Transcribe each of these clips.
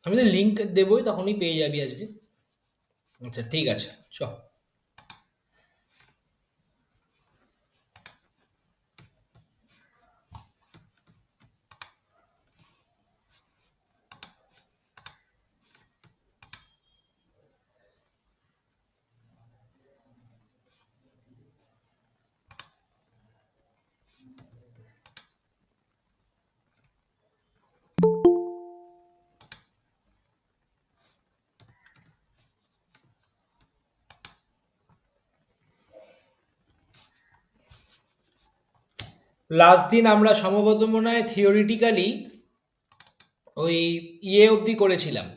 আমি তো লিঙ্ক দেবই, তখনই পেয়ে যাবি আজকে। আচ্ছা ঠিক আছে, চ। লাস্ট দিন আমরা সম্ভবত মনে হয় থিওরিটিক্যালি ওই অবধি করেছিলাম,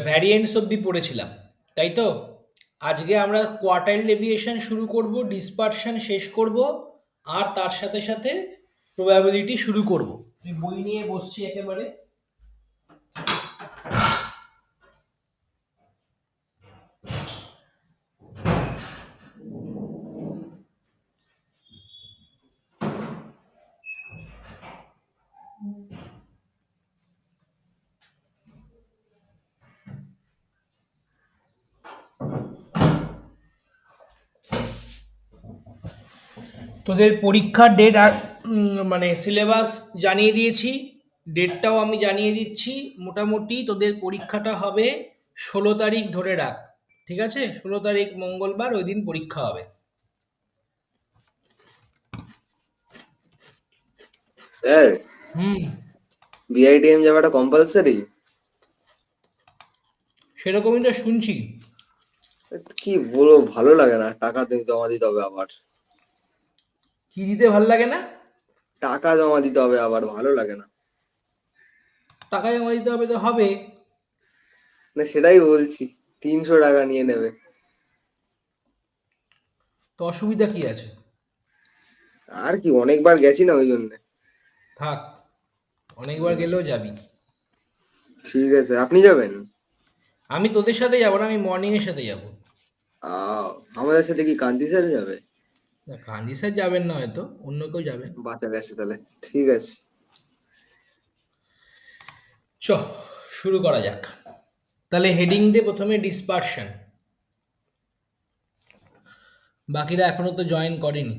ভ্যারিয়েন্টস অবধি পড়েছিলাম, তাই তো? আজকে আমরা কোয়ার্টাইল ডেভিয়েশন শুরু করব, ডিসপারশন শেষ করব, আর তার সাথে সাথে প্রবাবিলিটি শুরু করব। আমি বই নিয়ে বসছি একেবারে। তোদের পরীক্ষার ডেট আর মানে সিলেবাস জানিয়ে দিয়েছি, ডেটটাও আমি জানিয়ে দিচ্ছি। মোটামুটি তোদের পরীক্ষাটা হবে 16 তারিখ ধরে রাখ, ঠিক আছে? 16 তারিখ মঙ্গলবার, ওই দিন পরীক্ষা হবে। স্যার, হুম। বিআইটিএম যাওয়াটা কম্পালসারি? সেরকমই তো শুনছি। কি বলবো, ভালো লাগে না, টাকা জমা দিতে হবে আবার। কি দিতে ভাল লাগে না? টাকা জমা দিতে হবে আবার, ভালো লাগে না। টাকা জমা দিতে হবে তো হবে। না সেটাই বলছি, 300 টাকা নিয়ে নেবে। তো অসুবিধা কি আছে? আর কি, অনেকবার গেছি না ওই জন্য। থাক, অনেকবার গেলেও যাবি। ঠিক আছে, আপনি যাবেন? আমি তোদের সাথে যাবো না, আমি মর্নিং এর সাথে যাবো। আমাদের সাথে কি কান্তি স্যার যাবে? না, কান্দি স্যার যাবেন না, হয়তো অন্য কেউ যাবেন। বাচ্চা গেছে তাহলে, ঠিক আছে। চ, শুরু করা যাক। তাহলে হেডিং দে প্রথমে ডিসপারশন। বাকিরা এখনো তো জয়েন করেনি।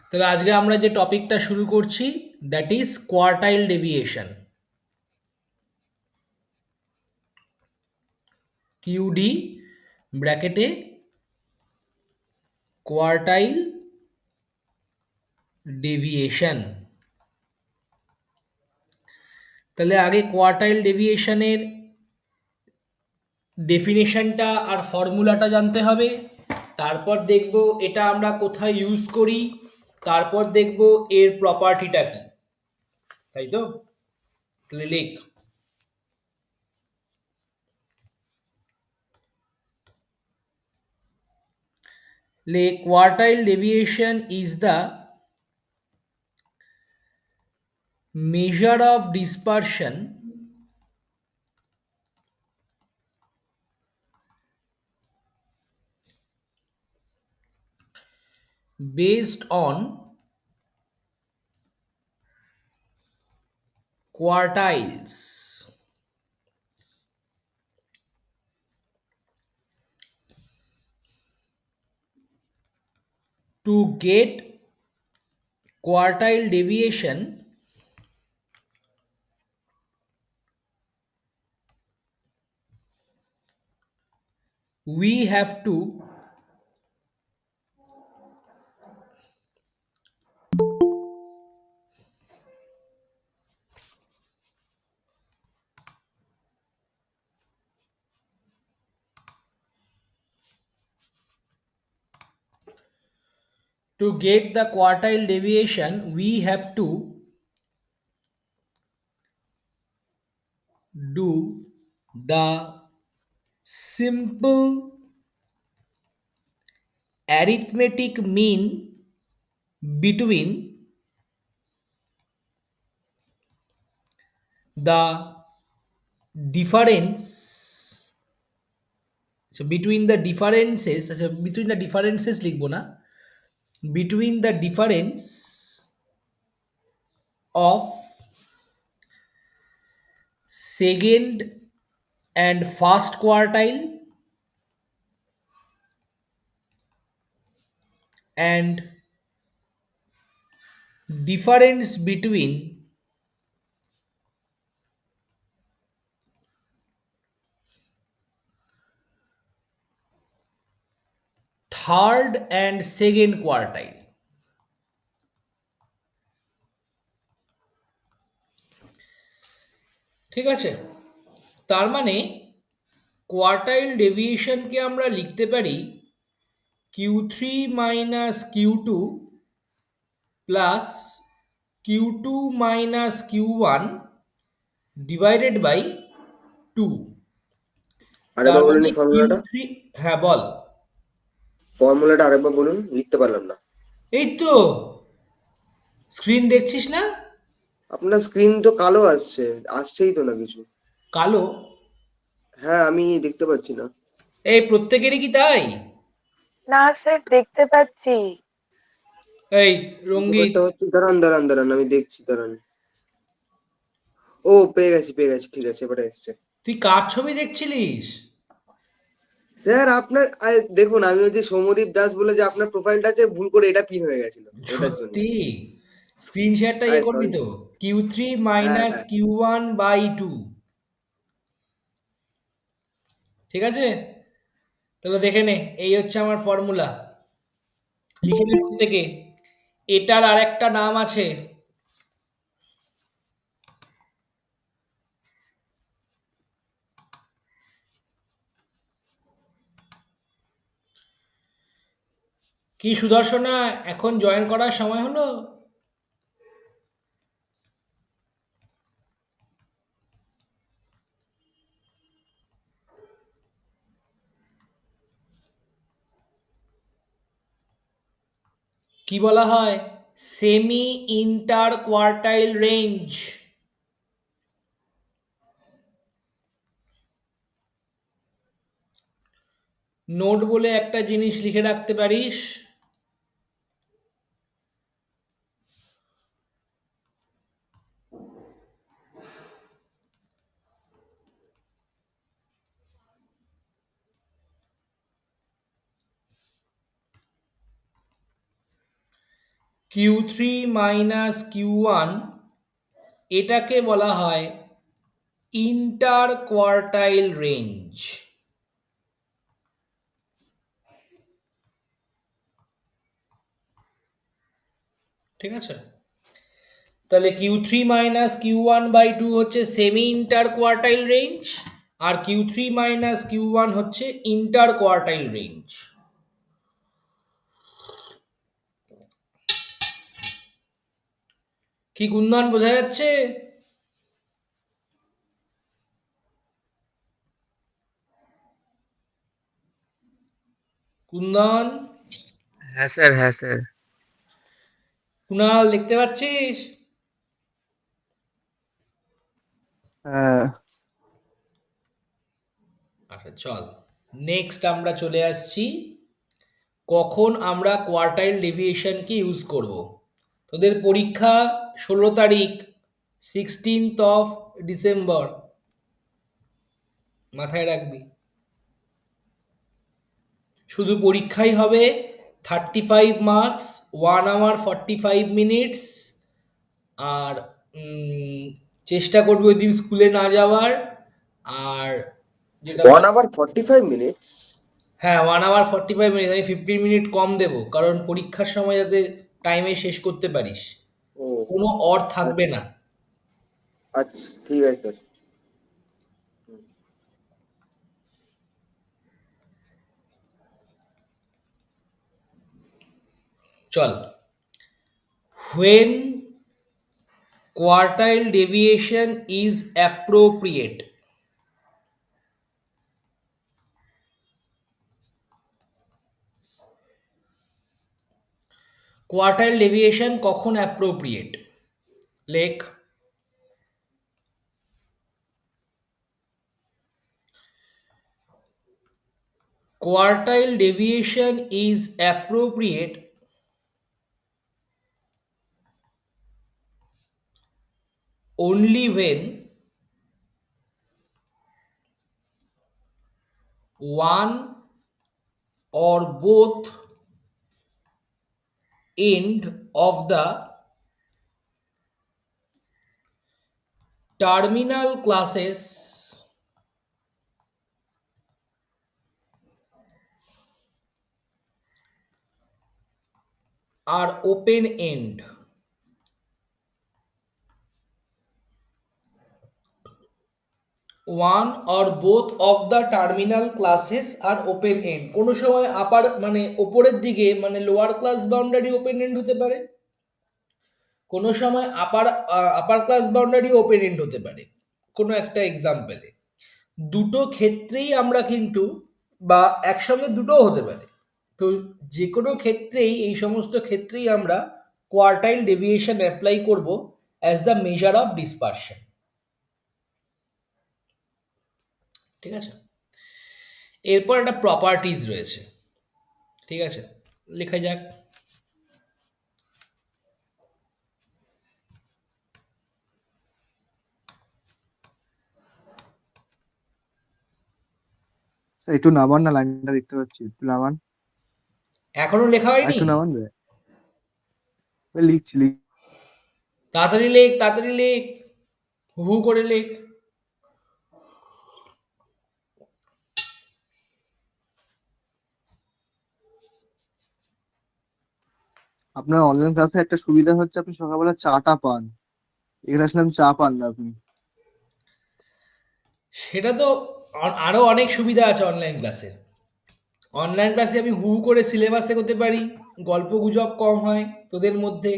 তাহলে আজকে আমরা যে টপিকটা শুরু করছি, that is quartile deviation. QD ব্র্যাকেটে কোয়ার্টাইল ডেভিয়েশন। তাহলে আগে কোয়ার্টাইল ডেভিয়েশনের ডেফিনেশনটা আর ফর্মুলাটা জানতে হবে। তারপর দেখব এটা আমরা কোথায় ইউজ করি। তারপর দেখব এর প্রপার্টিটা কি, তাই তো? তাহলে লেখ। Quartile deviation is the measure of dispersion based on quartiles. To get quartile deviation, we have to get the quartile deviation, we have to do the simple arithmetic mean between the difference, আচ্ছা between the differences, আচ্ছা between the differences লিখবো না, between the difference of second and first quartile and difference between third and second quartile. ঠিক আছে, তার মানে quartile ডেভিয়েশনকে আমরা লিখতে পারি Q3 minus Q2 plus Q2 minus Q1 divided by 2। তার আরেকবার বলুন মানে ফর্মুলাটা। Q3, হ্যাঁ বল। ফর্মুলাটা আরেকবার বলুন, লিখতে পারলাম না। এই তো স্ক্রিন দেখছিস না? আপনার স্ক্রিন তো কালো আসছে, আসছেই তো না কিছু। কালো? হ্যাঁ, আমি দেখতে পাচ্ছি না। এই প্রত্যেকেরই কি তাই? না স্যার, দেখতে পাচ্ছি। এই রঙ্গিত, ব্যাপারটা হচ্ছে, দাঁড়ান দাঁড়ান দাঁড়ান, আমি দেখছি, দাঁড়ান। ও, পেয়ে গেছি পেয়ে গেছি, ঠিক আছে, এবারে এসছে। তুই কার ছবি দেখছিলিস? স্যার আপনার দেখুন, আমি ওই যে সৌম্যদীপ দাস বলে যে আপনার প্রোফাইলটা আছে, ভুল করে এটা পিন হয়ে গেছিল, ওটার জন্য। সত্যি? স্ক্রিন শেয়ারটা ইয়ে করবি সরি। তো? Q3 হ্যাঁ মাইনাস হ্যাঁ। Q1 বাই 2, ঠিক আছে? তাহলে দেখে নে, এই হচ্ছে আমার ফর্মুলা, লিখে নে প্রত্যেকে। এটার আর একটা নাম আছে, কি সুদর্শনা, এখন জয়েন করার সময় হলো? কি বলা হয়? Semi inter quartile range. Note বলে একটা জিনিস লিখে রাখতে পারিস, Q3 মাইনাস Q1 এটাকে বলা হয় ইন্টার কোয়ার্টাইল রেঞ্জ। ঠিক আছে, তাহলে Q3 মাইনাস Q1 বাই 2 হচ্ছে সেমি ইন্টার কোয়ার্টাইল রেঞ্জ, আর Q3 মাইনাস Q1 হচ্ছে ইন্টার কোয়ার্টাইল রেঞ্জ। কি গুণমান বোঝা যাচ্ছে? কুন্দন, হ্যাঁ স্যার, হ্যাঁ স্যার। কুনাল দেখতে পাচ্ছিস? হ্যাঁ। আচ্ছা চল, নেক্সট আমরা চলে আসছি কখন আমরা কোয়ার্টাইল ডেভিয়েশনকে ইউজ করব। তোদের পরীক্ষা 16 তারিখ, 16th of December, মাথায় রাখবি। শুধু পরীক্ষাই হবে 35 মার্কস, 1 hour 45 minutes, আর চেষ্টা করবি ওই দিন স্কুলে না যাওয়ার। আর যেটা 1 hour 45 minutes? হ্যাঁ, 1 hour 45 minutes, আমি 15 মিনিট কম দেবো, কারণ পরীক্ষার সময় যাতে টাইমে শেষ করতে পারিস, ও কোনো অর থাকবে না। আচ্ছা, ঠিক আছে স্যার। চল, when quartile deviation is appropriate, quartile deviation কখন অ্যাপ্রোপ্রিয়েট লেখ। quartile deviation is appropriate only when one or both end of the terminal classes are open end. One or both of the terminal classes are open end. কোনো সময় আপার মানে ওপরের দিকে মানে lower class boundary open end হতে পারে, কোনো সময় upper class boundary open end হতে পারে। কোনো একটা এক্সাম্পলে দুটো ক্ষেত্রেই আমরা কিন্তু, বা একসঙ্গে দুটোও হতে পারে, তো যে কোনো ক্ষেত্রেই এই সমস্ত ক্ষেত্রেই আমরা কোয়ার্টাইল ডেভিয়েশন অ্যাপ্লাই করব as the measure of dispersion. ঠিক আছে, এরপর একটা প্রপার্টিজ রয়েছে। ঠিক আছে, লেখা যাক। একটু নামান না, লাইনটা দেখতে পাচ্ছি, একটু নামান। এখনো লেখা হয়নি? একটু নামান রে, লিখছি লিখ। তাড়াতাড়ি লেখ, তাড়াতাড়ি লেখ, হু হু করে লেখ। আপনার অনলাইন ক্লাসে একটা সুবিধা হচ্ছে, আপনি সকালবেলা চাটা পান। এখানে আসলে চা পান না আপনি। সেটা তো আরো অনেক সুবিধা আছে অনলাইন ক্লাসের। অনলাইন ক্লাসে আমি হু হু করে সিলেবাস করতে পারি, গল্প গুজব কম হয় তোদের মধ্যে।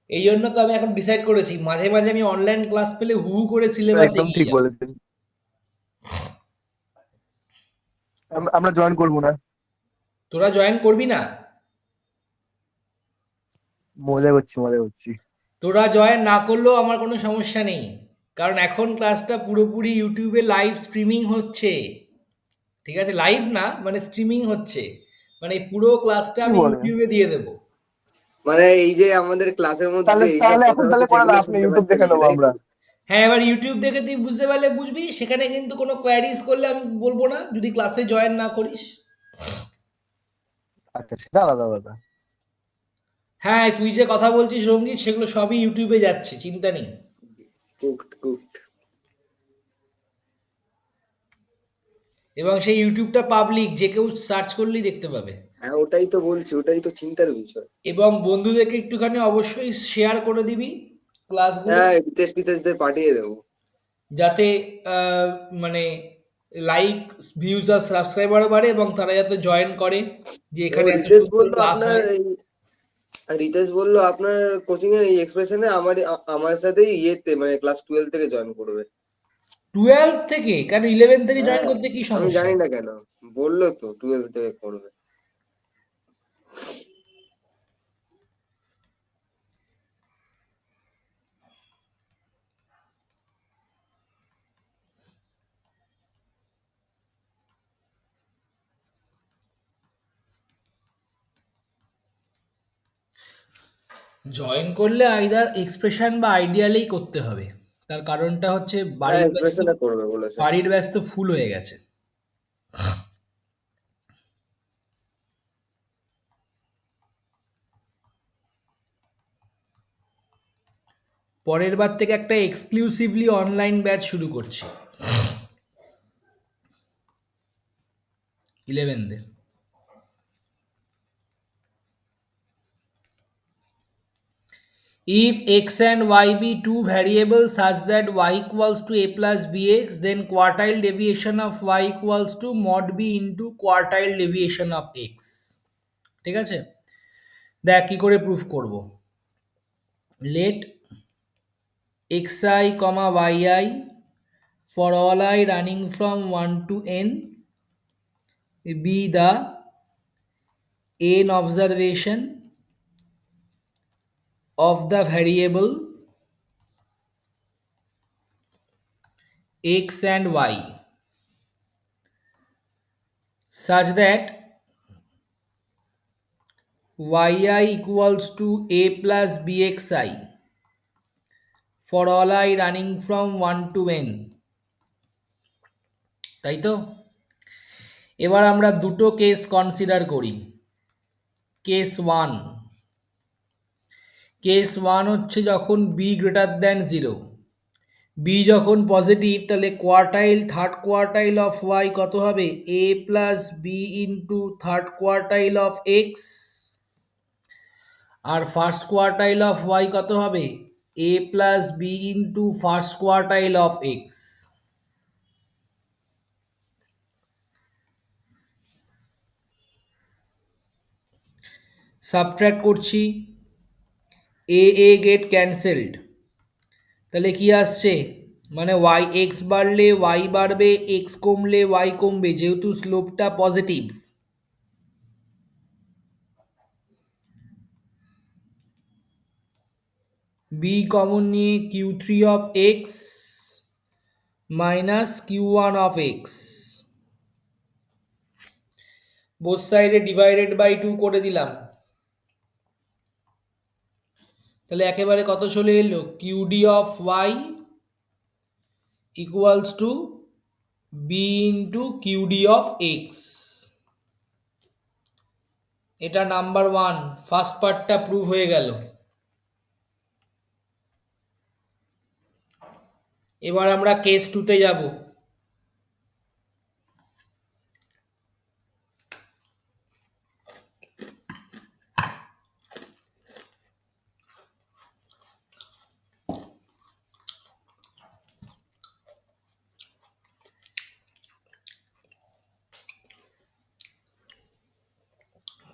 এই জন্য তো আমি এখন ডিসাইড করেছি মাঝে মাঝে আমি অনলাইন ক্লাস পেলে হু হু করে সিলেবাস একদম এগিয়ে ঠিক যাবো। বলেছেন। আমরা জয়েন করবো না। তোরা জয়েন করবি না? মজা করছি মজা করছি। তোরা জয়েন না করলেও আমার কোনো সমস্যা নেই, কারণ এখন ক্লাসটা পুরোপুরি ইউটিউবে লাইভ স্ট্রিমিং হচ্ছে। ঠিক আছে, লাইভ না মানে স্ট্রিমিং হচ্ছে, মানে এই পুরো ক্লাসটা কি আমি বলেন? ইউটিউবে দিয়ে দেবো। মানে এই যে আমাদের ক্লাসের মধ্যে তাহলে যে এইসব তাহলে কথা এখন তাহলে হচ্ছে করে সেগুলো লাভ নেই, শুনতে ইউটিউব পাচ্ছি দেখে না, নেবো তাই আমরা। তো? হ্যাঁ, এবার ইউটিউব দেখে তুই বুঝতে পারলে বুঝবি, সেখানে কিন্তু কোনো কোয়ারিজ করলে আমি বলবো না যদি ক্লাসে জয়েন না করিস। আচ্ছা, সেটা আলাদা আলাদা। হ্যাঁ, তুই যে কথা বলছিস রঙ্গিত, সেগুলো সবই ইউটিউবে যাচ্ছে, চিন্তা নেই। Cooked cooked. এবং সেই ইউটিউবটা পাবলিক, যে কেউ সার্চ করলেই দেখতে পাবে। হ্যাঁ ওটাই তো বলছি, ওটাই তো চিন্তার বিষয়। এবং বন্ধুদেরকে একটুখানি অবশ্যই শেয়ার করে দিবি ক্লাসগুলো, হ্যাঁ বিদেশ টিদেশদের পাঠিয়ে দেবো। যাতে আহ, মানে লাইক, ভিউজ আর সাবস্ক্রাইবারও বাড়ে এবং তারা যাতে জয়েন করে, যে ও এখানে এত রিতেশ সুন্দর বললো ক্লাস আপনার হয়। রিতেশ বললো আপনার কোচিং এ এই এক্সপ্রেশনে আমার সাথেই ইয়েতে মানে ক্লাস 12 থেকে জয়েন করবে। 12 থেকে কেন, 11 থেকে জয়েন হ্যাঁ করতে কি আমি সমস্যা? জানি না কেন, বললো তো 12 থেকে করবে। জয়েন করলে আইদার এক্সপ্রেশন বা আইডিয়ালেই করতে হবে। তার কারণটা হচ্ছে হ্যাঁ বাড়ির ব্যাচ তো, এক্সপ্রেশনে করবে বলেছে। বাড়ির ব্যাচ তো ফুল হয়ে গেছে। পরের বার থেকে একটা এক্সক্লুসিভলি অনলাইন ব্যাচ শুরু করছি 11দের। If x and y be two variables such that y equals to a plus bx, then quartile deviation of y equals to mod b into quartile deviation of x. ঠিক আছে, দেখ কি করে proof করব। Let xi comma yi for all I running from 1 to n be the n observation of the variable x and y such that yi equals to a plus bxi for all I running from 1 to n, তাই তো? এবার আমরা দুটো case consider করি। Case one, case one হচ্ছে যখন b greater than zero, b যখন positive তাহলে quartile third quartile of y কত হবে? A plus b into third quartile of x, আর ফার্স্ট কোয়ার্টাইল অফ ওয়াই কত হবে? A plus b into first quartile of x. Subtract করছি, a get cancelled, তাহলে কি আসছে? মানে ওয়াই এক্স বাড়লে ওয়াই বাড়বে, এক্স কমলে ওয়াই কমবে, যেহেতু স্লোপটা পজিটিভ। বি কমন নিয়ে Q three of x minus Q one of X, both সাইডে ডিভাইডেড বাই টু করে দিলাম, তাহলে একেবারে কত চলে এলো? Q D of Y equals to B into Q D of X. এটা নাম্বার ওয়ান, ফার্স্ট পার্টটা প্রুভ হয়ে গেল। এবার আমরা কেস টুতে যাব।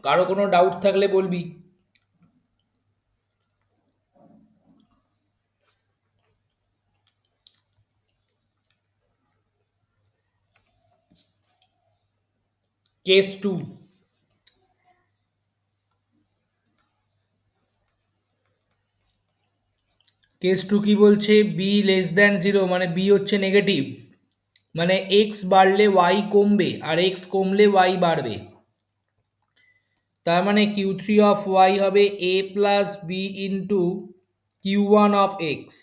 কারো কোনো ডাউট থাকলে বলবি। কেস টু, কেস টু কি বলছে? বি লেস দ্যান জিরো, মানে বি হচ্ছে নেগেটিভ, মানে এক্স বাড়লে ওয়াই কমবে আর এক্স কমলে ওয়াই বাড়বে। তার মানে কিউ থ্রি অফ ওয়াই হবে a plus b into Q one of x,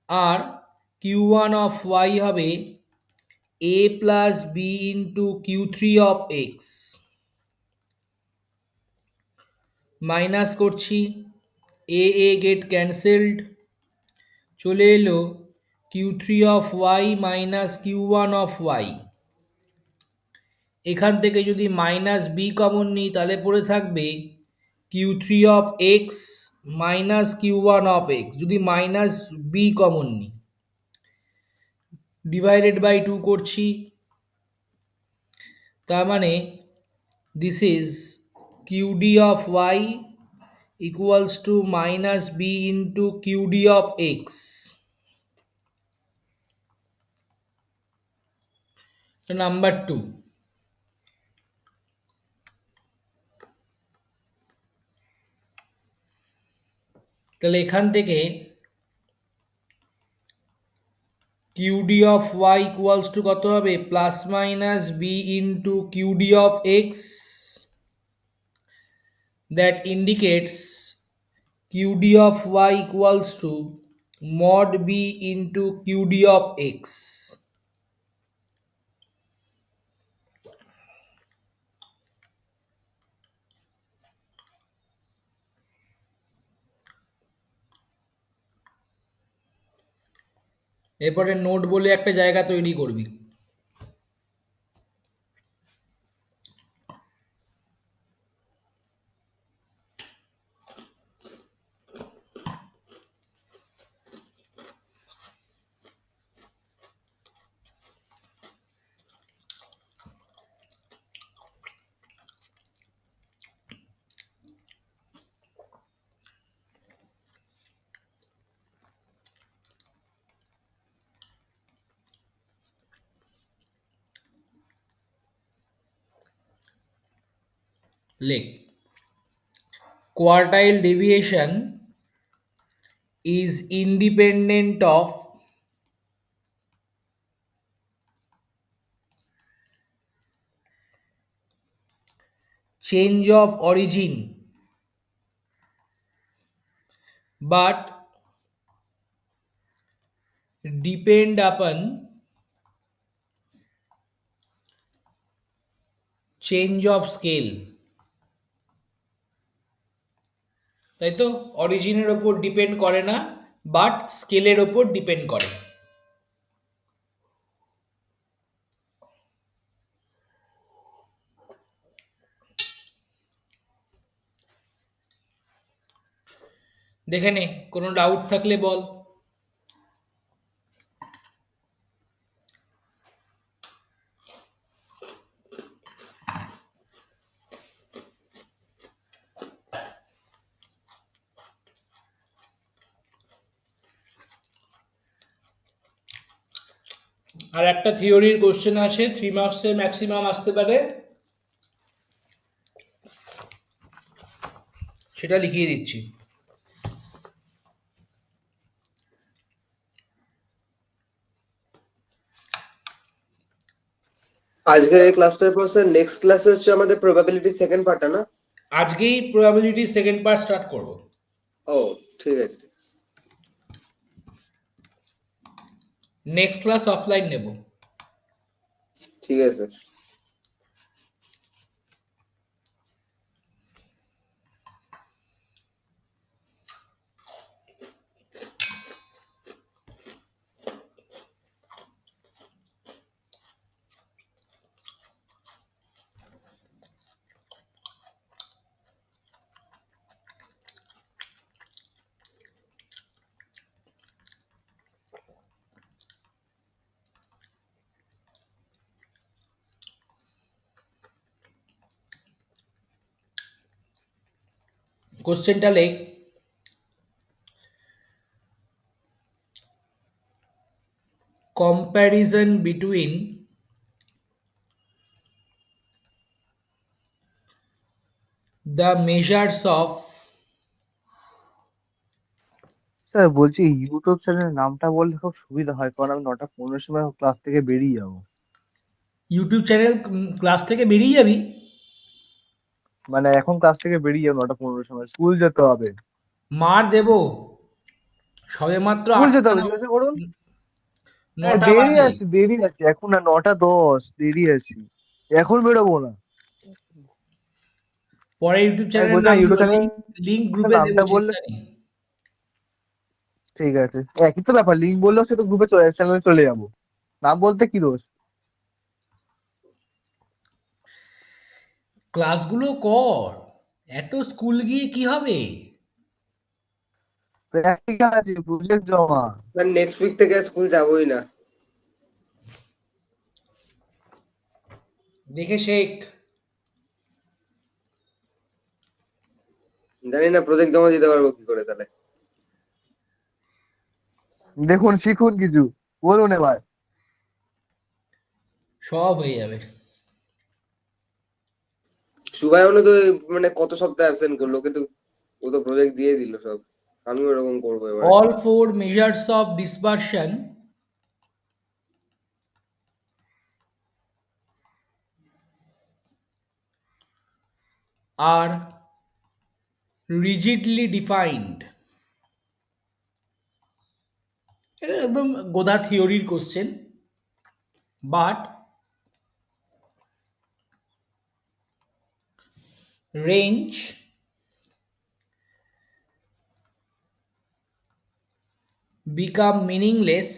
আর কিউ ওয়ান অফ ওয়াই হবে a plus b into Q three of x. Minus করছি, এ গেট ক্যান্সেলড, চলে এলো Q three of y minus Q one of y. এখান থেকে যদি minus B common নিই তাহলে পড়ে থাকবে Q three of x minus Q one of X. যদি মাইনাস বি কমন নিই, ডিভাইডেড বাই টু করছি, তার মানে this is Q D of Y equals to minus B into Q D of X. Number two. তাহলে এখান থেকে Q D of Y equals to কত হবে? Plus minus B into Q D of X, that indicates Q D of Y equals to mod B into Q D of X. এরপরে note বলে একটা জায়গা তৈরি করবি। লেখ, quartile deviation is independent of change of origin but depend upon change of scale, তাই তো? অরিজিনের ওপর ডিপেন্ড করে না, বাট স্কেলের ওপর ডিপেন্ড করে। দেখে নে, কোনো ডাউট থাকলে বল। আর একটা থিওরির কোশ্চেন আছে, 3 মার্কসের ম্যাক্সিমাম আসতে পারে, সেটা লিখিয়ে দিচ্ছি। আজকের এই ক্লাসটার পর স্যার নেক্সট ক্লাসে হচ্ছে আমাদের প্রবাবিলিটি সেকেন্ড পার্টটা না? আজকেই প্রবাবিলিটি সেকেন্ড পার্ট স্টার্ট করব। ও ঠিক আছে। নেক্সট ক্লাস অফলাইন নেব। ঠিক আছে স্যার। কোশ্চেনটা লেখ, comparison between the measures of sir বলছি ইউটিউব চ্যানেলের নামটা বললে খুব সুবিধা হয়, কারণ আমি 9:15 সময় ক্লাস থেকে বেরিয়ে যাবো। ইউটিউব চ্যানেল ক্লাস থেকে বেরিয়ে যাবি? মানে এখন ক্লাস থেকে বেরিয়ে যাবো 9:15 সময়, স্কুল যেতে হবে। মার দেব, সবে মাত্র স্কুল যেতে 8টা হবে, জিজ্ঞাসা করুন। হ্যাঁ 9টা দেরি বাজে। আছে, দেরি আছে, এখন না 9:10 দেরি আছে, এখন বেরোবো না। পরে ইউটিউব আমি চ্যানেলের বলছিলাম নাম ইউটিউব দেবো, চ্যানেল লিঙ্ক গ্রুপে দেবো, নামটা বললে চিন্তা নেই। ঠিক আছে, একই তো ব্যাপার, লিঙ্ক বললেও সে তো গ্রুপে চ্যানেলে চলে যাবো, নাম বলতে কি দোষ? ক্লাসগুলো কর, এত স্কুল গিয়ে কি হবে? প্র্যাকটিক্যাল আছে, প্রজেক্ট জমা। স্যার নেক্সট উইক থেকে স্কুল যাবোই না। দেখে শেখ। জানি না প্রজেক্ট জমা দিতে পারবো কি করে তাহলে। দেখুন শিখুন কিছু, বলুন এবার। সব হয়ে যাবে। সুবায়নও তো মানে কত সপ্তাহ অ্যাবসেন্ট করলো, ওকে তো ও তো প্রজেক্ট দিয়ে দিল সব। আমিও এরকম করবো এবারে। All four measures of dispersion are rigidly defined. এটা একদম গোদা থিওরির question, but range become meaningless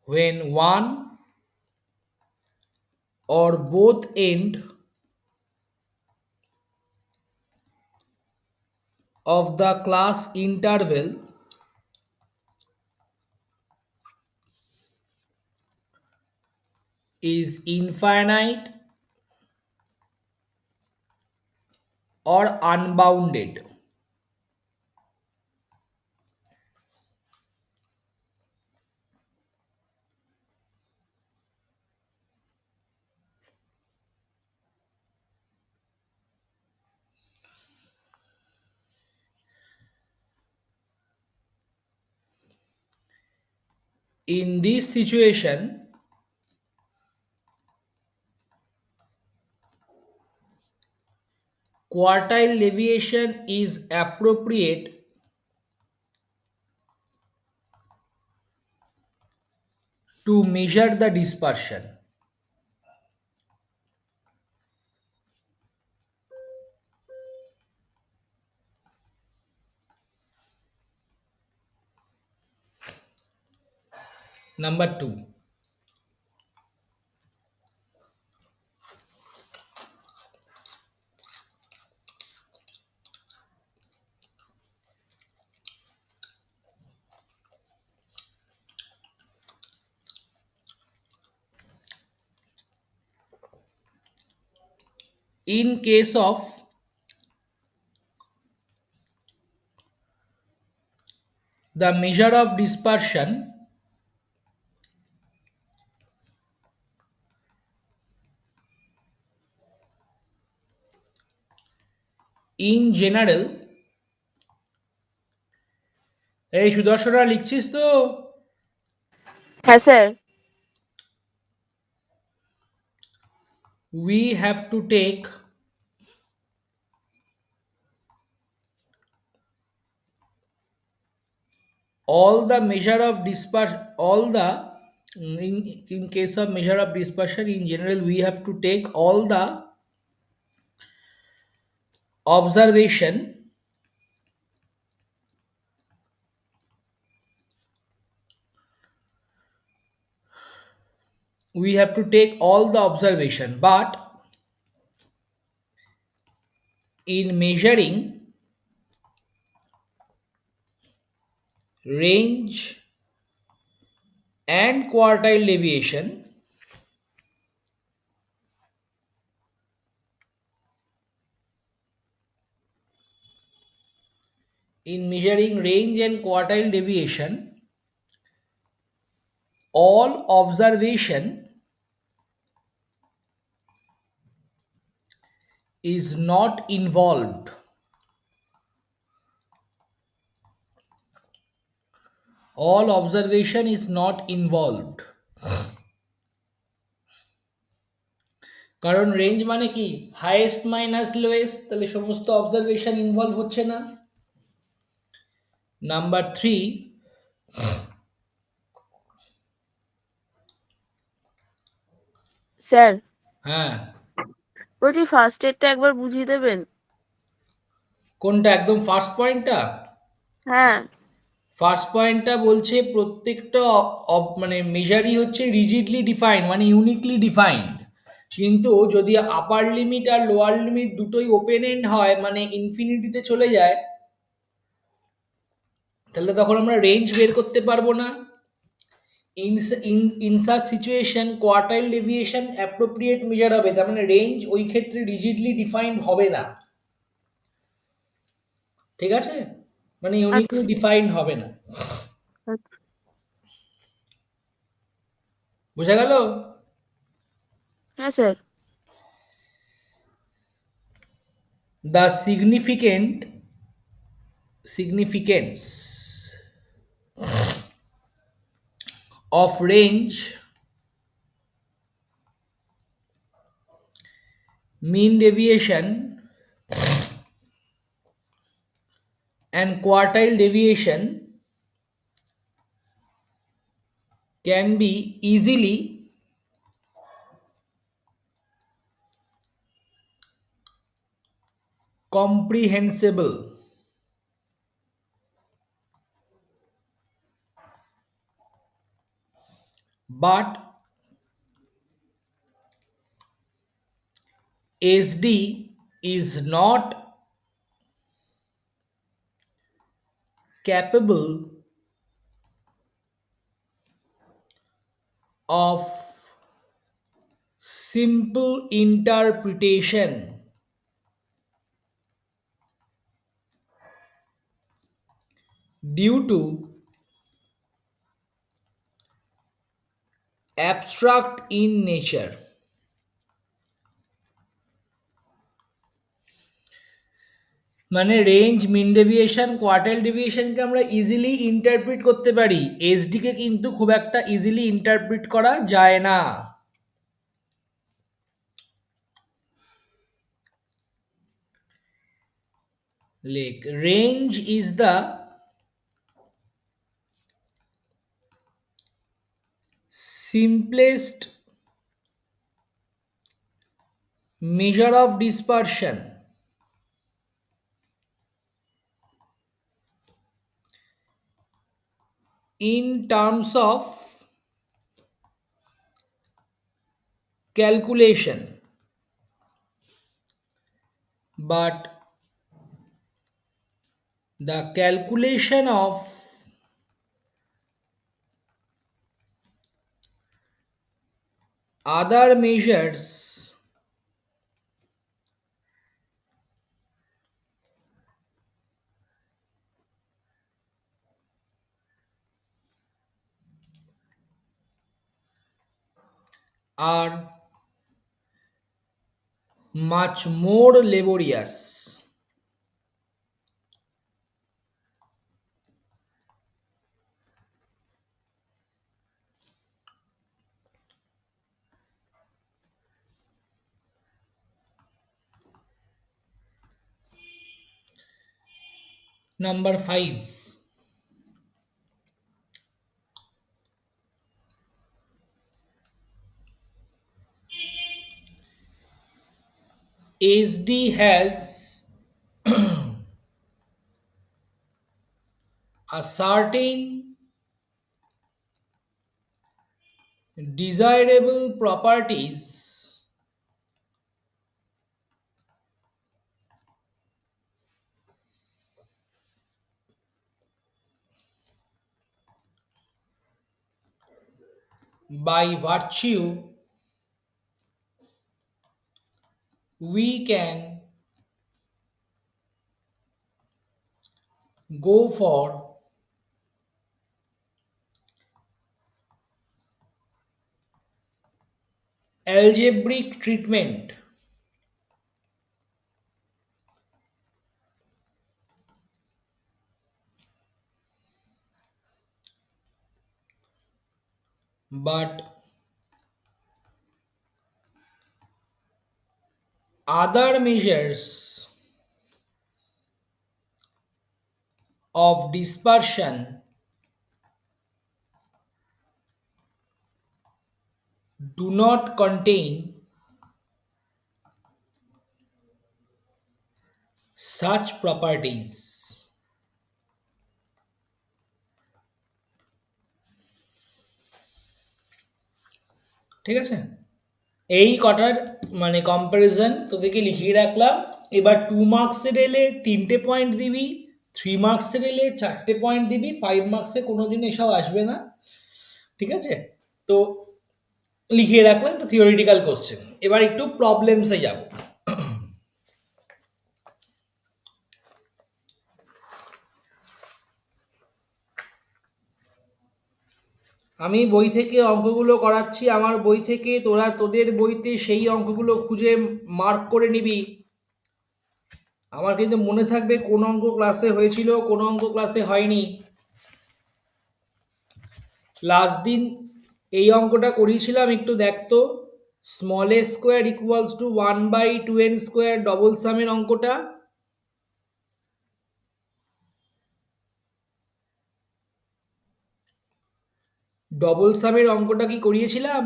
when one or both end of the class interval is infinite or unbounded. In this situation, quartile deviation is appropriate to measure the dispersion. Number 2. In case of the measure of dispersion, in general, এই সুদর্শনা লিখছিস তো? হ্যাঁ sir. We have to take all the measure of dispersion, all the in case of measure of dispersion in general, we have to take all the observation but in measuring range and quartile deviation, all observation is not involved. All observation is not involved. কারণ range মানে কি highest minus lowest, তাহলে সমস্ত observation involve হচ্ছে না। Number 3, sir হ্যাঁ বলছি first এডটা একবার বুঝিয়ে দেবেন? কোনটা? একদম ফার্স্ট পয়েন্টটা? হ্যাঁ। ফার্স্ট পয়েন্টটা বলছে প্রত্যেকটা মানে মেজারই হচ্ছে রিজিডলি ডিফাইন্ড, মানে ইউনিকলি ডিফাইন্ড, কিন্তু যদি আপার লিমিট আর লোয়ার লিমিট দুটোই ওপেন এন্ড হয়, মানে ইনফিনিটিতে চলে যায়, তাহলে তখন আমরা রেঞ্জ বের করতে পারবো না। In such situation quartile deviation appropriate measure হবে, তার মানে রেঞ্জ ওই ক্ষেত্রে রিজিডলি ডিফাইন্ড হবে না, ঠিক আছে, মানে ইউনিকলি ডিফাইন্ড হবে না। বোঝা গেল? হ্যাঁ sir. The significance of range, mean deviation and quartile deviation can be easily comprehensible but SD is not capable of simple interpretation due to abstract in nature. মানে রেঞ্জ, মিন ডেভিয়েশন, কোয়ার্টাইল ডেভিয়েশনকে আমরা easily interpret করতে পারি, SDK কিন্তু খুব একটা easily interpret করা যায় না। Like range is the simplest measure of dispersion in terms of calculation, but the calculation of other measures are much more laborious. Number 5. SD has a certain desirable properties by virtue we can go for algebraic treatment. But other measures of dispersion do not contain such properties. ঠিক আছে, এই কটার মানে comparison তোদেরকে লিখিয়ে রাখলাম। এবার 2 মার্কসের এলে 3টে পয়েন্ট দিবি, 3 মার্কসের এলে 4টে পয়েন্ট দিবি, 5 মার্কসে কোনোদিন এসব আসবে না। ঠিক আছে, তো লিখিয়ে রাখলাম তো থিওরিটিক্যাল কোশ্চেন। এবার একটু প্রবলেমসে যাব। আমি বই থেকে অঙ্কগুলো করাচ্ছি, আমার বই থেকে, তোরা তোদের বইতে সেই অঙ্কগুলো খুঁজে মার্ক করে নিবি। আমার কিন্তু মনে থাকবে কোন অঙ্ক ক্লাসে হয়েছিল, কোন অঙ্ক ক্লাসে হয়নি। লাস্ট দিন এই অঙ্কটা করিয়েছিলাম, একটু দেখতো। Small a square equals to 1/2n square double সামের অঙ্কটা। ডবল সামের অঙ্কটা কি করিয়েছিলাম?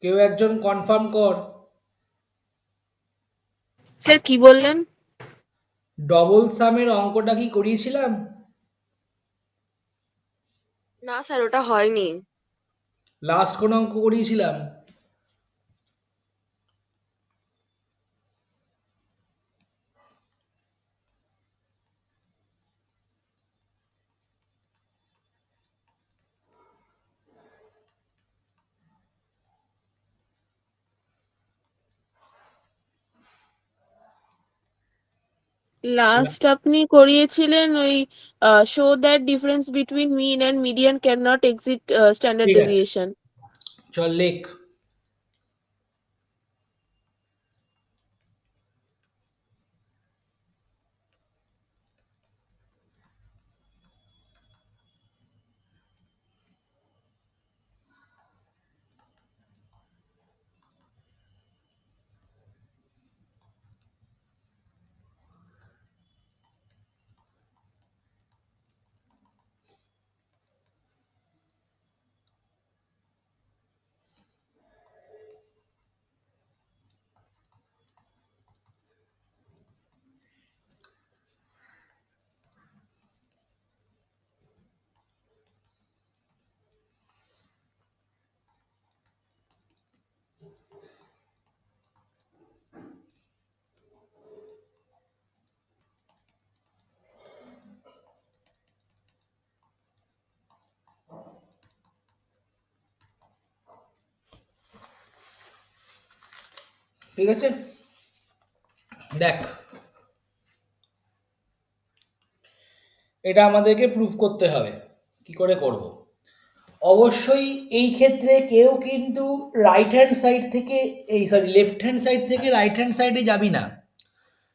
কেউ একজন কনফার্ম কর। স্যার কি বললেন? ডবল সামের অঙ্কটা কি করিয়েছিলাম? না স্যার, ওটা হয়নি। লাস্ট কোন অঙ্ক করিয়েছিলাম? লাস্ট আপনি করিয়েছিলেন ওই show that difference between mean and median can not exist standard ঠিক আছে, ডেভিয়েশন। চল লেখ। ঠিক আছে, দেখ এটা আমাদেরকে প্রুফ করতে হবে। কি করে করব? অবশ্যই এই ক্ষেত্রে কেউ কিন্তু রাইট হ্যান্ড সাইড থেকে, এই সরি লেফট হ্যান্ড সাইড থেকে রাইট হ্যান্ড সাইডে যাবি না,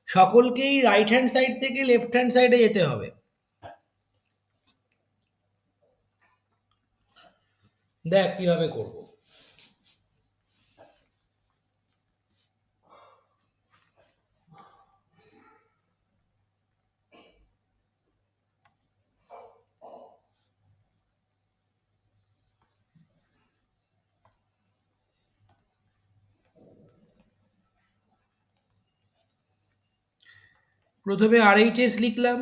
সকলকেই রাইট হ্যান্ড সাইড থেকে লেফট হ্যান্ড সাইডে যেতে হবে। দেখ কিভাবে করব। প্রথমে RHS লিখলাম,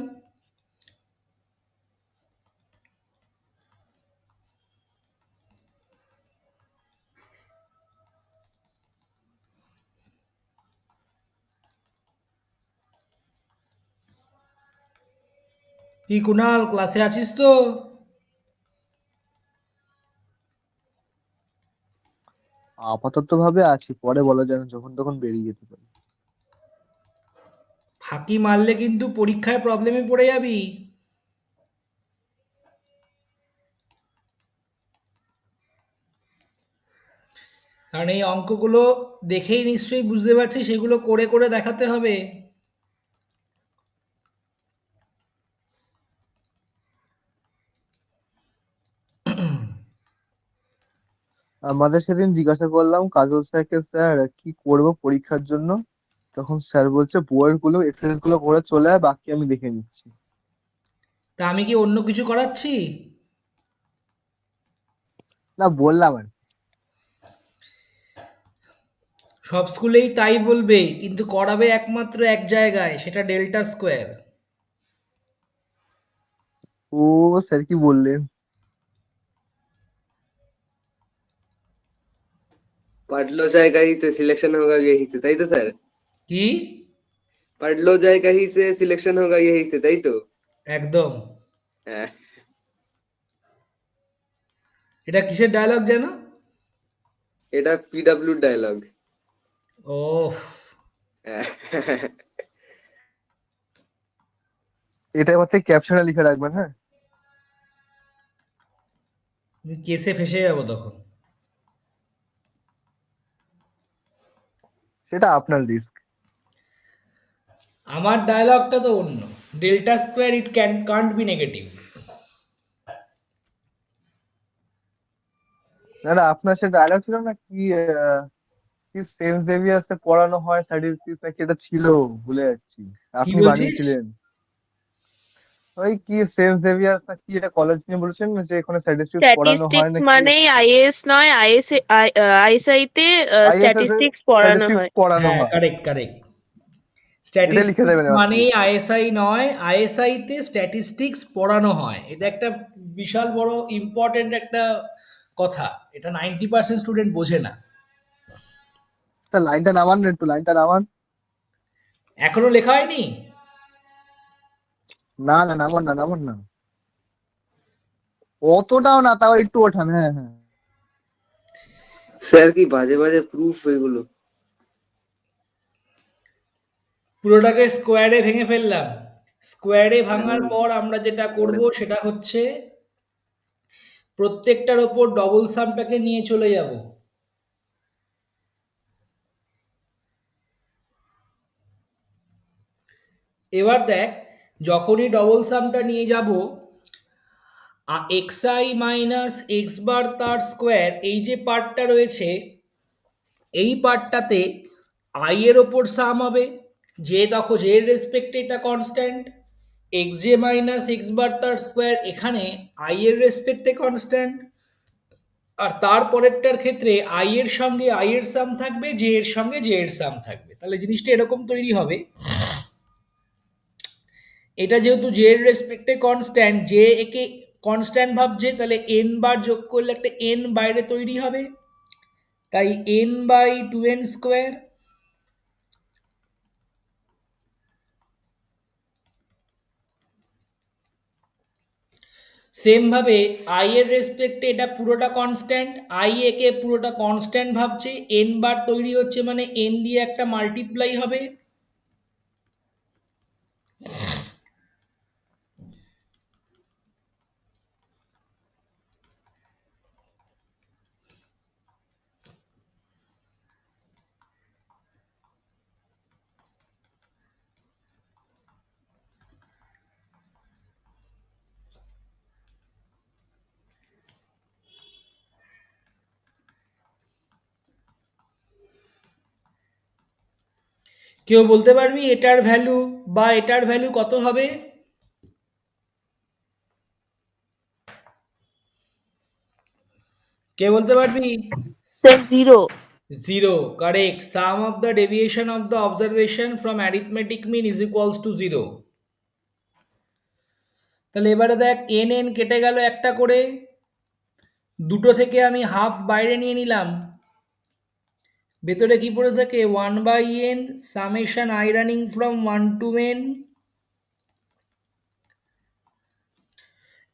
কি কুণাল ক্লাসে আছিস তো? আপাতত ভাবে আছি, পরে বলা যায় না, যখন তখন বেরিয়ে যেতে পারে। ফাঁকি মারলে কিন্তু পরীক্ষায় প্রবলেমে পড়ে যাবি। কারণ এই অঙ্কগুলো দেখেই নিশ্চয়ই বুঝতে পারছিস, সেগুলো করে করে দেখাতে হবে। আমাদের সেদিন জিজ্ঞাসা করলাম কাজল স্যারকে, স্যার কি করব পরীক্ষার জন্য? তখন স্যার বলছে বইয়ের গুলো এক্সারসাইজ গুলো করে চলে আয়, বাকি আমি দেখে নিচ্ছি। তা আমি কি অন্য কিছু করাচ্ছি? না, বললাম আর কি। সব স্কুলেই তাই বলবে, কিন্তু করাবে একমাত্র এক জায়গায়, সেটা ডেল্টা স্কোয়ার। ও স্যার কি বললেন? पढ़ लो चाहे कहीं से सिलेक्शन होगा यही से, ताई तो सर। কি? पढ़ लो चाहे कहीं से सिलेक्शन होगा यही से, ताई तो। একদম। হ্যাঁ, এটা কিসের ডায়লগ যেন? এটা পিডব্লিউ ডায়লগ। ওফ, এটা এবার থেকে ক্যাপশনে লিখে রাখবেন, হ্যাঁ? আমি কেসে ফেসে যাবো তখন। সেটা আপনার রিস্ক। আমার ডায়লগটা তো অন্য। Delta square it can't be negative. না না, আপনার সে ডায়লগ ছিল না কি, কি সেন্স জেভিয়ার্সে পড়ানো হয় স্ট্যাটিস্টিক্স নাকি এটা ছিল, ভুলে যাচ্ছি। কি আপনি বলছিস? বানিয়েছিলেন। ওই কি সেন্স জেভিয়ার্স না কি, এটা কলেজ নিয়ে বলেছেন না, যে এখানে স্ট্যাটিস্টিক্স পড়ানো হয় স্ট্যাটিস্টিক্স নাকি। মানেই আইএস নয়, আইএসআই তে আইএসএস এ স্ট্যাটিস্টিক্স পড়ানো স্ট্যাটিস্টিক্স হয়। পড়ানো হ্যাঁ, হয়। Correct correct. এটা লিখে স্ট্যাটিস্টিক্স দেবেন এবার থেকে। মানেই আইএসআই নয়, আইএসআই তে স্ট্যাটিস্টিক্স পড়ানো হয়। এটা একটা বিশাল বড় ইম্পর্টেন্ট একটা কথা। এটা 90% স্টুডেন্ট বোঝে না। তা লাইনটা নামান না, একটু লাইনটা নামান। এখনো লেখা হয়নি? না না, নামান না, নামান না। অতটাও না, তাও একটু ওঠান, হ্যাঁ হ্যাঁ। স্যার কি বাজে বাজে প্রুফ এগুলো। পুরোটাকে স্কোয়ারে ভেঙে ফেললাম। স্কোয়ারে ভাঙার পর আমরা যেটা করব সেটা হচ্ছে প্রত্যেকটার ওপর ডবল সামটাকে নিয়ে চলে যাব। এবার দেখ, যখনই ডবল সামটা নিয়ে যাব, x I minus x bar তার স্কোয়ার এই যে পার্টটা রয়েছে, এই পার্টটাতে আই এর ওপর সাম হবে, যে তখন যে এর রেসপেক্টে এটা constant, x j minus x bar তার স্কোয়ার এখানে আই এর রেসপেক্টে কনস্ট্যান্ট, আর তারপরেরটার ক্ষেত্রে আই এর সঙ্গে আই এর সাম থাকবে, জে এর সঙ্গে জে এর সাম থাকবে। তাহলে জিনিসটা এরকম তৈরি হবে, এটা যেহেতু জে এর রেসপেক্টে কনস্ট্যান্ট, জে একে কনস্ট্যান্ট ভাবছে, তাহলে এন বার যোগ করলে একটা এন বাইরে তৈরি হবে, তাই N by two N square. Same ভাবে আই এর রেসপেক্টে এটা পুরোটা কনস্ট্যান্ট, আই একে পুরোটা কনস্ট্যান্ট ভাবছে, এন বার তৈরি হচ্ছে মানে এন দিয়ে একটা মাল্টিপ্লাই হবে। কেউ বলতে পারবি এটার ভ্যালু বা এটার ভ্যালু কত হবে? কে বলতে পারবি? Sir 0। Zero, correct. Sum of the deviation of the observation from arithmetic mean is equals to zero. তাহলে এবারে দেখ, এন এন কেটে গেল একটা করে, দুটো থেকে আমি হাফ বাইরে নিয়ে নিলাম, ভেতরে কি পড়ে থাকে, one by N summation I running from one to N.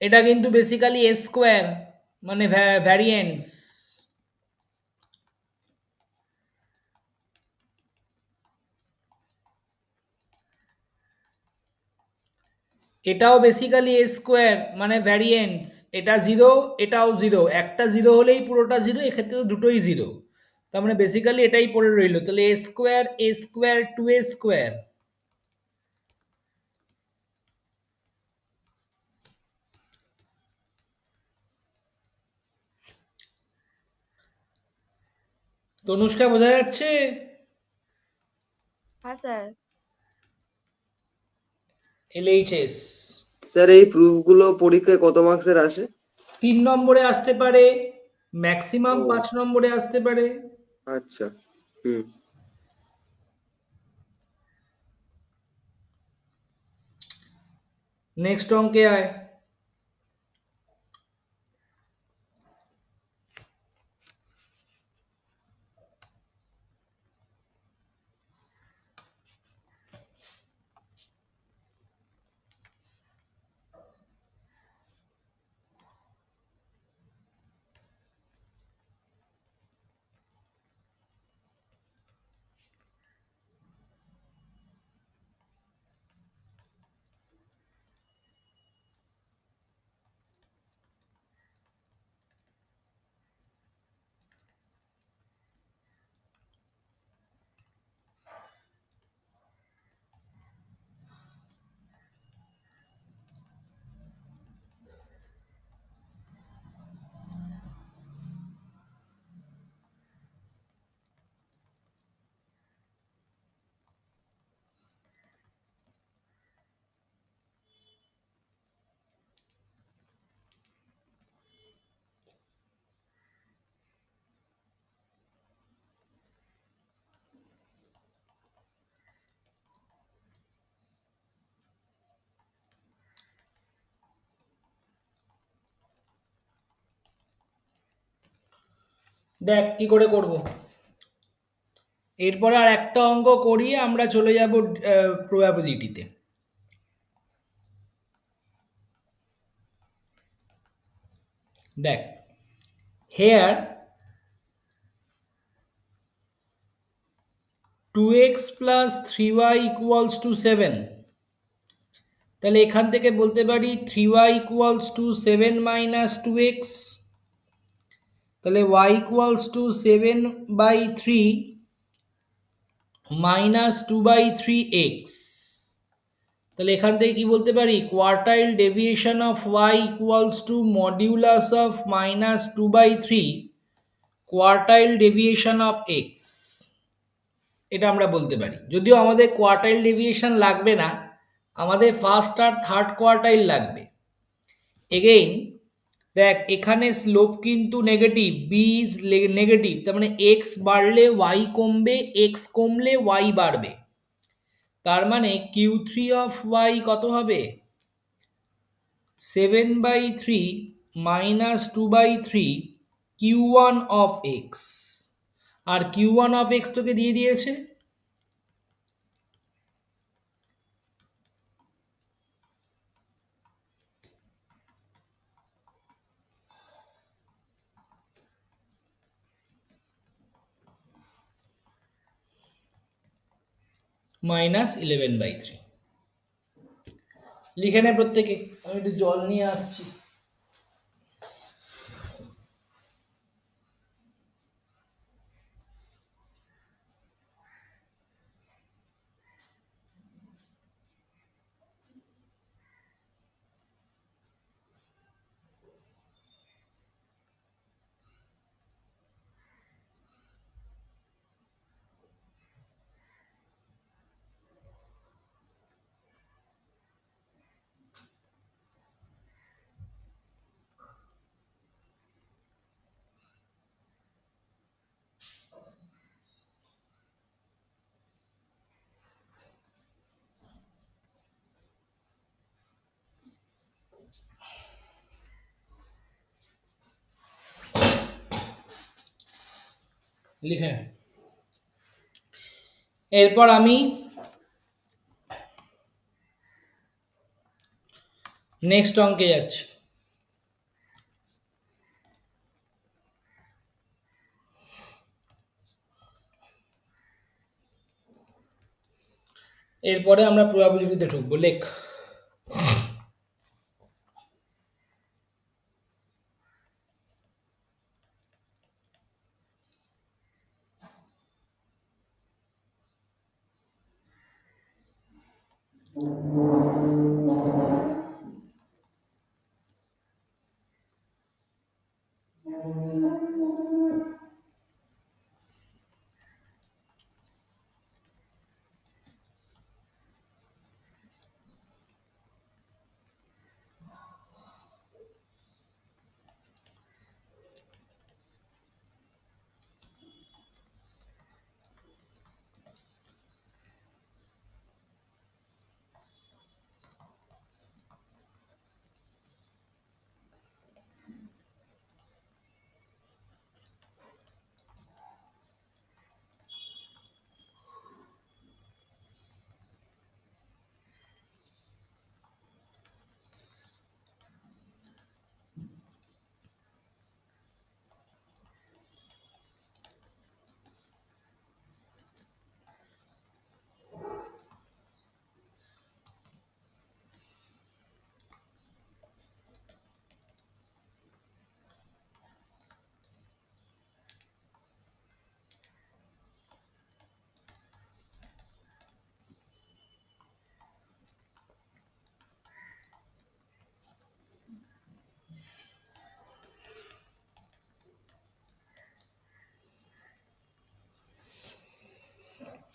এটা কিন্তু বেসিক্যালি এ স্কোয়ার, মানে ভ্যারিয়েন্স। এটাও বেসিক্যালি এ স্কোয়ার মানে ভ্যারিয়েন্স, এটা জিরো এটাও জিরো, একটা জিরো হলেই পুরোটা জিরো, এক্ষেত্রে তো দুটোই জিরো, তার মানে বেসিক্যালি এটাই পড়ে রইল। তাহলে এ স্কোয়ার টু এ স্কোয়ার। তনুষ্কা বোঝা যাচ্ছে? হ্যাঁ স্যার। এলএইচএস স্যার এই প্রুফ গুলো পরীক্ষায় কত মার্কসের আসে? 3 নম্বরে আসতে পারে, ম্যাক্সিমাম ও 5 নম্বরে আসতে পারে। আচ্ছা। হুম। নেক্সট অঙ্কে আয়। দেখ কি করে করব। এরপরে আর একটা অঙ্ক করিয়ে আমরা চলে যাব প্রবাবিলিটিতে। দেখ, hair 2x plus 3y equals to 7, তাহলে এখান থেকে বলতে পারি 3y equals to 7 minus 2x, তাহলে y equals to 7/3 minus 2/3x। তাহলে এখান থেকে কি বলতে পারি, quartile deviation of y equals to modulus of minus 2/3 quartile deviation of x, এটা আমরা বলতে পারি। যদিও আমাদের কোয়ার্টাইল ডেভিয়েশন লাগবে না, আমাদের ফার্স্ট আর থার্ড কোয়ার্টাইল লাগবে। এগেইন দেখ এখানে স্লোপ কিন্তু নেগেটিভ, বি ইজ নেগেটিভ, তার মানে এক্স বাড়লে ওয়াই কমবে, এক্স কমলে ওয়াই বাড়বে। তার মানে Q3 অফ ওয়াই কত হবে, 7/3 মাইনাস 2/3 Q1 অফ এক্স। আর Q1 অফ এক্স তোকে দিয়ে দিয়েছে -11/3। লিখে নে প্রত্যেকে, আমি একটু জল নিয়ে আসছি। লিখে নে। এরপর আমি নেক্সট অঙ্কে যাচ্ছি। এরপরে আমরা প্রবাবিলিটিতে ঢুকবো। লেখ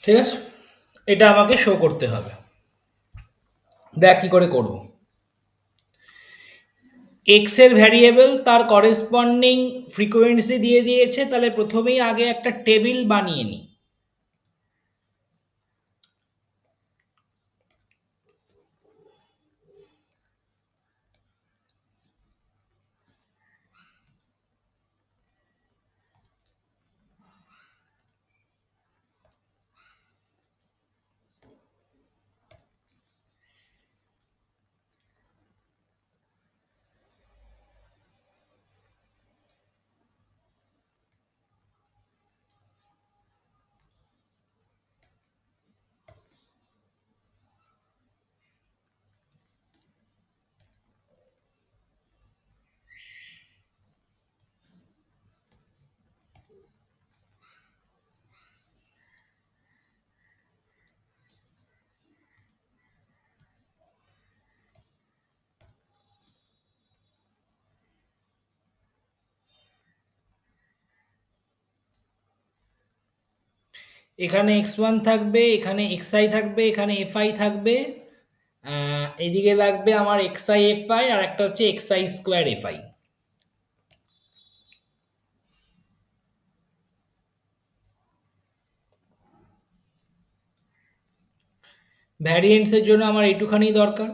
ঠিক আছে, এটা আমাকে শো করতে হবে। দেখ কি করে করব। এক্স এর ভ্যারিয়েবল তার করেসপন্ডিং ফ্রিকোয়েন্সি দিয়ে দিয়েছে, তাহলে প্রথমেই আগে একটা টেবিল বানিয়ে নিই। এখানে x1 থাকবে, এখানে xi থাকবে, এখানে fi থাকবে, এদিকে লাগবে আমার xi fi, আর একটা হচ্ছে xi স্কোয়ার fi। ভ্যারিয়েন্টসের জন্য আমার এইটুখানি দরকার।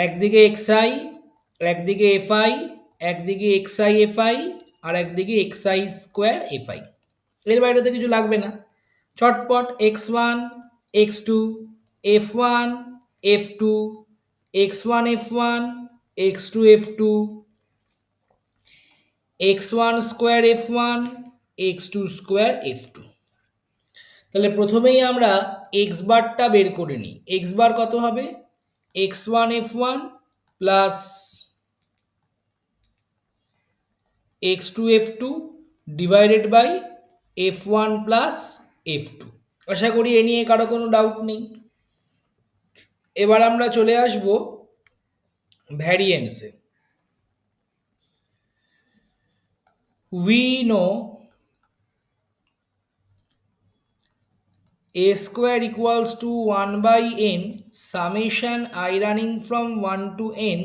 একদিকে xi, একদিকে fi, একদিকে xi fi, আর একদিকে xi স্কোয়ার fi। এর বাইরে তো কিছু লাগবে না। চটপট x1 x2 f1 f2 x1 f1 x2 f2 x1 square f1 x2 square f2। তাহলে প্রথমেই আমরা x বারটা বের করে নিই। x বার কত হবে? x1 f1 plus x2 f2 divided by f1 plus f2। আশা করি এ নিয়ে কারো কোনো ডাউট নেই। এবার আমরা চলে আসব ভ্যারিয়েন্সে। We know a square equals to 1 by n summation I running from 1 to n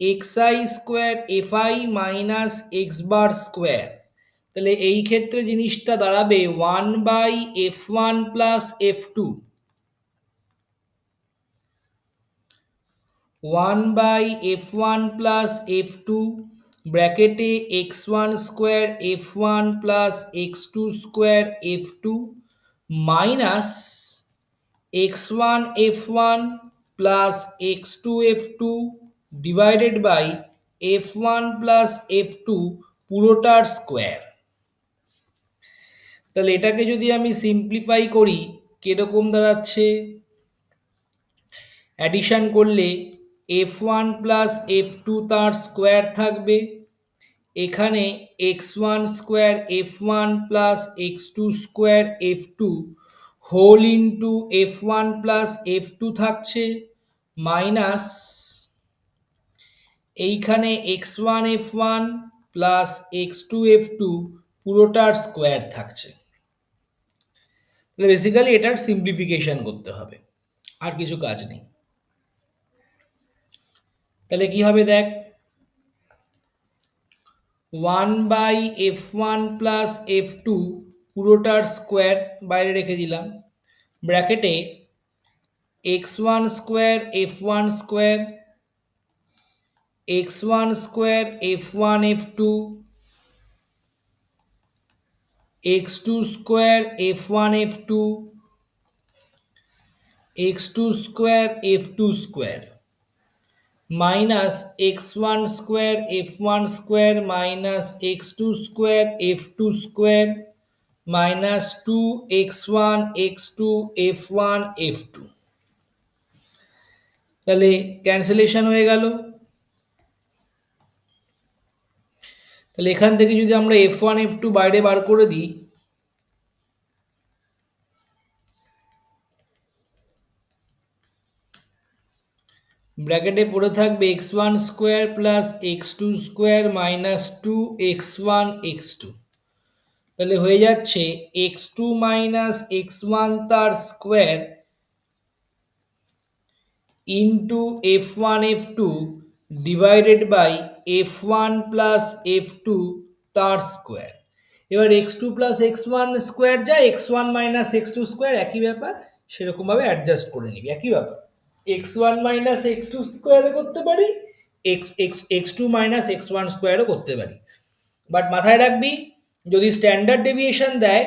xi square fi minus x bar square। তাহলে এই ক্ষেত্রে জিনিসটা দাঁড়াবে 1 by f1 plus f2, 1 by f1 plus f2 ব্র্যাকেটে x1 square f1 plus x2 square f2 minus x1 f1 plus x2 f2 divided by f1 plus f2 পুরোটার square. তাহলে এটাকে যদি আমি সিম্পলিফাই করি কিরকম দাঁড়াচ্ছে? অ্যাডিশন করলে f1 প্লাস f2 তার স্কোয়ার থাকবে, এখানে x1 square f1 plus x2 square f2 whole into f1 plus f2 থাকছে, মাইনাস এইখানে x1 f1 plus x2 f2 পুরোটার স্কোয়ার থাকছে। তাহলে বেসিক্যালি এটার সিম্পলিফিকেশন করতে হবে, আর কিছু কাজ নেই। তাহলে কি হবে দেখ, 1 বাই f1 প্লাস f2 পুরোটার স্কোয়ার বাইরে রেখে দিলাম, ব্র্যাকেটে x1 square f1 square x1 square f1 f2 x2 square f1 f2 x2 square f2 square minus x1 square f1 square minus x2 square f2 square minus 2x1 x2 f1 f2। তাহলে cancellation হয়ে গেল। তাহলে এখান থেকে যদি আমরা f1 f2 বাইরে বার করে দিই, ব্র্যাকেটে পড়ে থাকবে x1 square plus x2 square minus 2x1 x2। তাহলে হয়ে যাচ্ছে x2 মাইনাস x1 তার square into f1 f2 divided by f1 plus f2 তার স্কোয়ার। এবার x2 প্লাস x1 স্কোয়ার যা x1 মাইনাস x2 স্কোয়ার একই ব্যাপার, সেরকমভাবে অ্যাডজাস্ট করে নিবি, একই ব্যাপার। x1 মাইনাস x2 স্কোয়ারও করতে পারি, x2 মাইনাস x1 স্কোয়ারও করতে পারি। বাট মাথায় রাখবি, যদি স্ট্যান্ডার্ড ডেভিয়েশন দেয়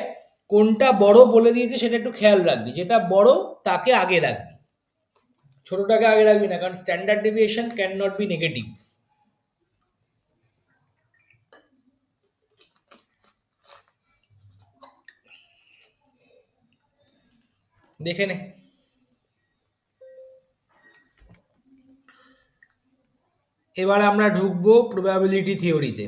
কোনটা বড় বলে দিয়েছে সেটা একটু খেয়াল রাখবি, যেটা বড় তাকে আগে রাখবি, ছোটটাকে আগে রাখবি না, কারণ standard deviation can not be negative. দেখে নে। এবার আমরা ঢুকবো প্রবাবিলিটি থিওরিতে।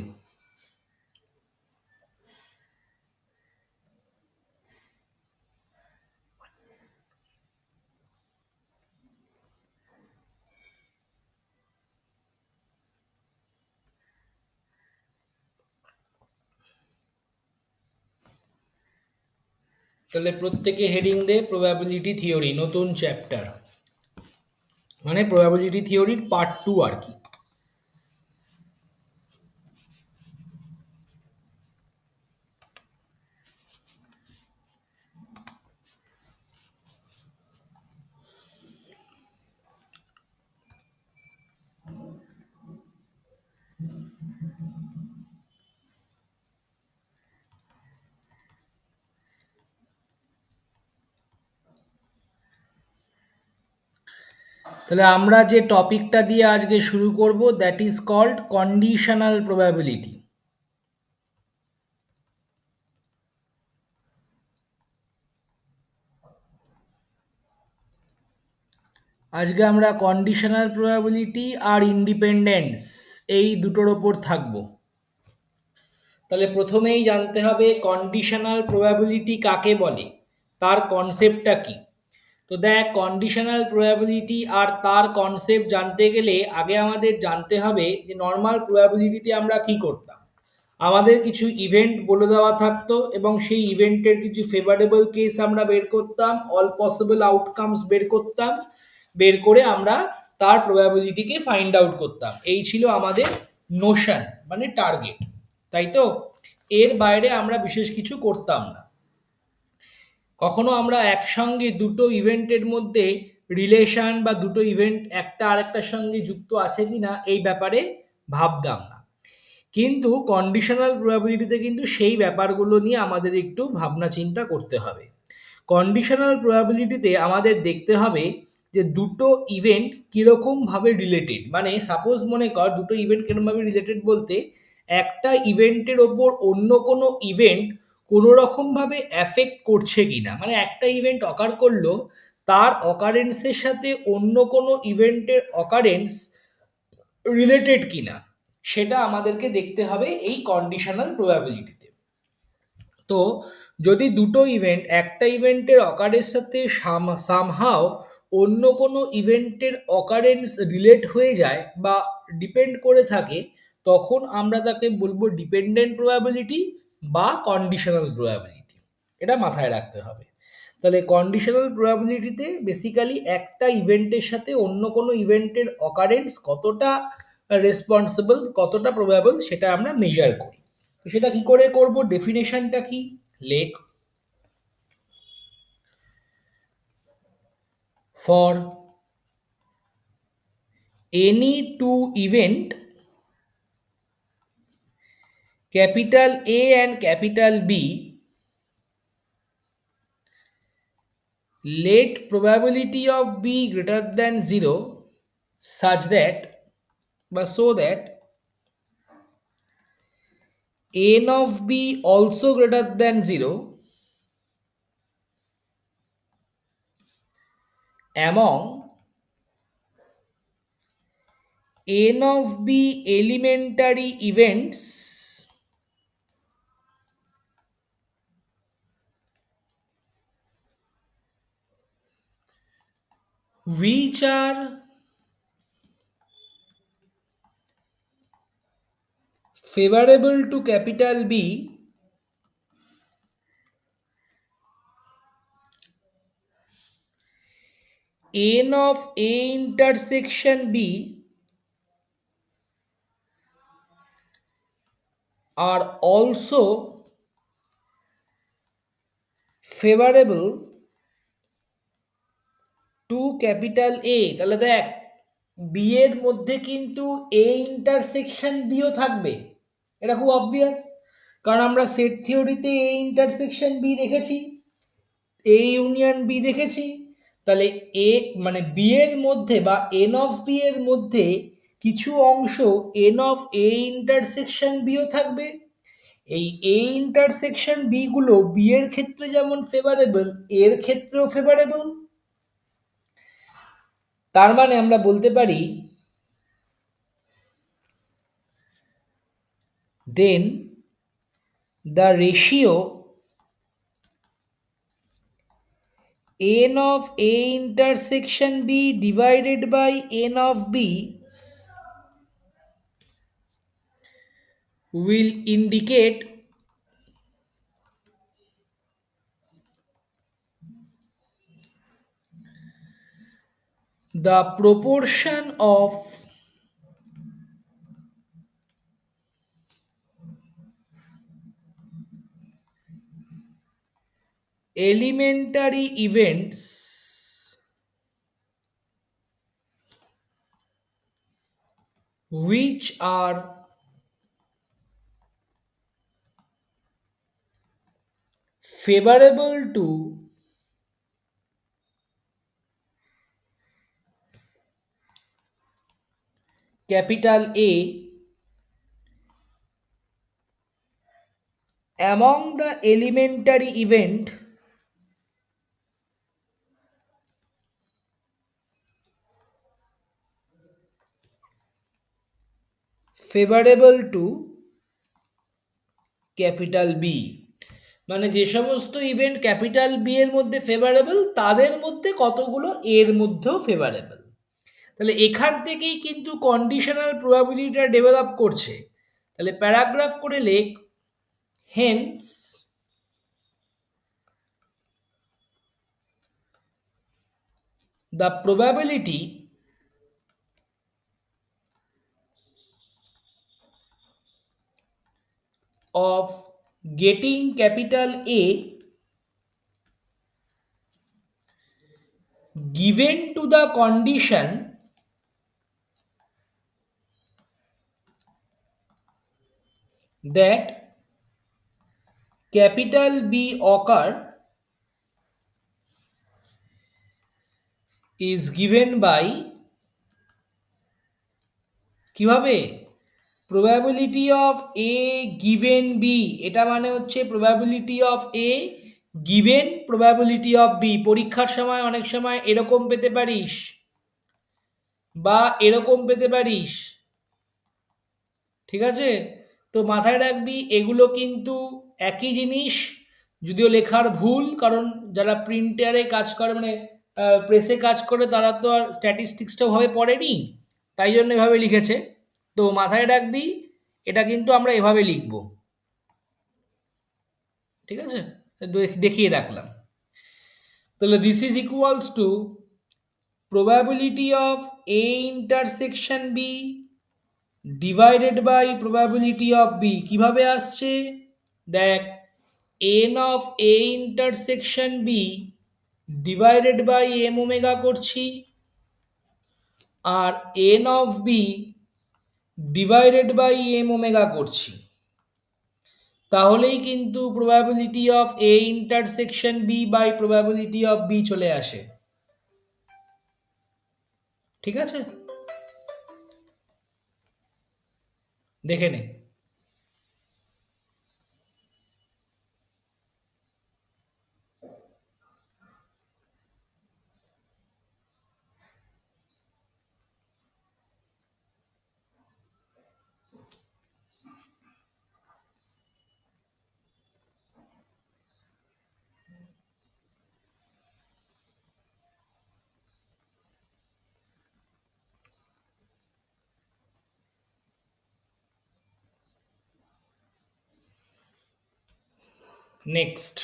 তাহলে প্রত্যেকে হেডিং দে প্রবাবিলিটি থিওরি, নতুন চ্যাপ্টার, মানে প্রবাবিলিটি থিওরির পার্ট 2 আর কি। তাহলে আমরা যে টপিকটা দিয়ে আজকে শুরু করব, that is called conditional probability. আজকে আমরা কন্ডিশনাল প্রবাবিলিটি আর ইন্ডিপেন্ডেন্স এই দুটোর ওপর থাকব। তাহলে প্রথমেই জানতে হবে কন্ডিশনাল প্রবাবিলিটি কাকে বলে, তার কনসেপ্টটা কি। তো দেখ, কন্ডিশনাল প্রবাবিলিটি আর তার কনসেপ্ট জানতে গেলে আগে আমাদের জানতে হবে যে নর্মাল প্রবাবিলিটিতে আমরা কি করতাম। আমাদের কিছু ইভেন্ট বলে দেওয়া থাকতো এবং সেই ইভেন্টের কিছু ফেভারেবল কেস আমরা বের করতাম, অল পসিবল আউটকামস বের করতাম, বের করে আমরা তার প্রবাবিলিটিকে ফাইন্ড আউট করতাম। এই ছিল আমাদের নোশন, মানে টার্গেট, তাই তো? এর বাইরে আমরা বিশেষ কিছু করতাম না। কখনো আমরা একসঙ্গে দুটো ইভেন্টের মধ্যে রিলেশন বা দুটো ইভেন্ট একটা আরেকটার সঙ্গে যুক্ত আছে কিনা এই ব্যাপারে ভাবতাম না। কিন্তু কন্ডিশনাল প্রবাবিলিটিতে কিন্তু সেই ব্যাপারগুলো নিয়ে আমাদের একটু ভাবনা চিন্তা করতে হবে। কন্ডিশনাল প্রবাবিলিটিতে আমাদের দেখতে হবে যে দুটো ইভেন্ট কীরকমভাবে রিলেটেড। মানে সাপোজ মনে কর দুটো ইভেন্ট কীরকমভাবে রিলেটেড বলতে, একটা ইভেন্টের ওপর অন্য কোনো ইভেন্ট কোনো রকমভাবে অ্যাফেক্ট করছে কিনা, মানে একটা ইভেন্ট অকার করলো, তার অকারেন্সের সাথে অন্য কোনো ইভেন্টের অকারেন্স রিলেটেড কিনা, সেটা আমাদেরকে দেখতে হবে এই কন্ডিশনাল প্রবাবিলিটিতে। তো যদি দুটো ইভেন্ট একটা ইভেন্টের অকারের সাথে সামহাও অন্য কোনো ইভেন্টের অকারেন্স রিলেট হয়ে যায় বা ডিপেন্ড করে থাকে, তখন আমরা তাকে বলবো ডিপেন্ডেন্ট প্রবাবিলিটি বা কন্ডিশনাল প্রবাবিলিটি। এটা মাথায় রাখতে হবে। তাহলে কন্ডিশনাল প্রবাবিলিটিতে বেসিক্যালি একটা ইভেন্টের সাথে অন্য কোনো ইভেন্টের অকারেন্স কতটা রেসপন্সিবল, কতটা প্রবাবল, সেটা আমরা মেজার করি। তো সেটা কি করে করব, ডেফিনেশনটা কি, লেখ। For any two event capital A and capital B, let probability of B greater than 0 such that বা so that n of B also greater than 0 among n of B elementary events which are favorable to capital B n of A intersection B are also favorable to capital A। তাহলে দেখ, B এর মধ্যে কিন্তু এ intersection বিও থাকবে, এটা খুব obvious, কারণ আমরা সেট থিওরিতে এ ইন্টারসেকশন বি দেখেছি, এ ইউনিয়ন বি দেখেছি। তাহলে এ মানে বি এর মধ্যে বা এন অফ বি এর মধ্যে কিছু অংশ এন অফ এ ইন্টারসেকশন বিও থাকবে। এই এ ইন্টারসেকশন বি গুলো বি এর ক্ষেত্রে যেমন ফেভারেবল, এর ক্ষেত্রেও ফেভারেবল। তার মানে আমরা বলতে পারি then the ratio n of A intersection B divided by n of B will indicate the proportion of elementary events which are favorable to capital A among the elementary event favorable to capital B, মানে যে সমস্ত event capital B এর মধ্যে favourable তাদের মধ্যে কতগুলো এর মধ্যেও ফেভারেবল। তাহলে এখান থেকেই কিন্তু কন্ডিশনাল প্রবাবিলিটিটা ডেভেলপ করছে। তাহলে প্যারাগ্রাফ করে লেখ, hence the probability of getting capital A given to the condition that capital B occur is given by কিভাবে probability of A given B, এটা মানে হচ্ছে probability of A given probability of B। পরীক্ষার সময় অনেক সময় এরকম পেতে পারিস বা এরকম পেতে পারিস, ঠিক আছে? তো মাথায় রাখবি এগুলো কিন্তু একই জিনিস, যদিও লেখার ভুল, কারণ যারা প্রিন্টারে কাজ করে মানে প্রেসে কাজ করে তারা তো আর স্ট্যাটিস্টিক্সটা ভাবে পড়েনি, তাই জন্য এভাবে লিখেছে। তো মাথায় রাখবি এটা কিন্তু আমরা এভাবে লিখব, ঠিক আছে? দেখিয়ে রাখলাম। তাহলে this is equals to probability of A intersection B divided by probability of B. কিভাবে আসছে দেখ, n of A intersection B divided by m omega করছি, আর n of B divided by m omega করছি, তাহলেই কিন্তু probability of A intersection B by probability of B চলে আসে, ঠিক আছে? দেখে নে। নেক্সট,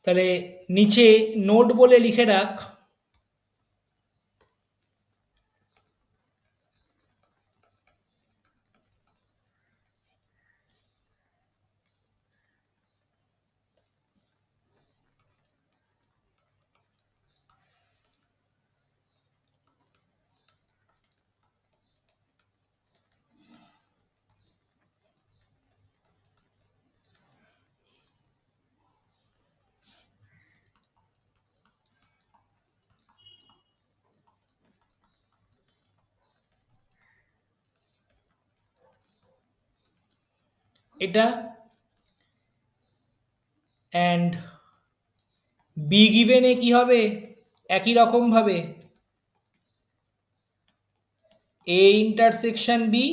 তাহলে নিচে নোট বলে লিখে রাখ, এটা, অ্যান্ড বি গিভেন এ কি হবে একই রকম ভাবে A intersection B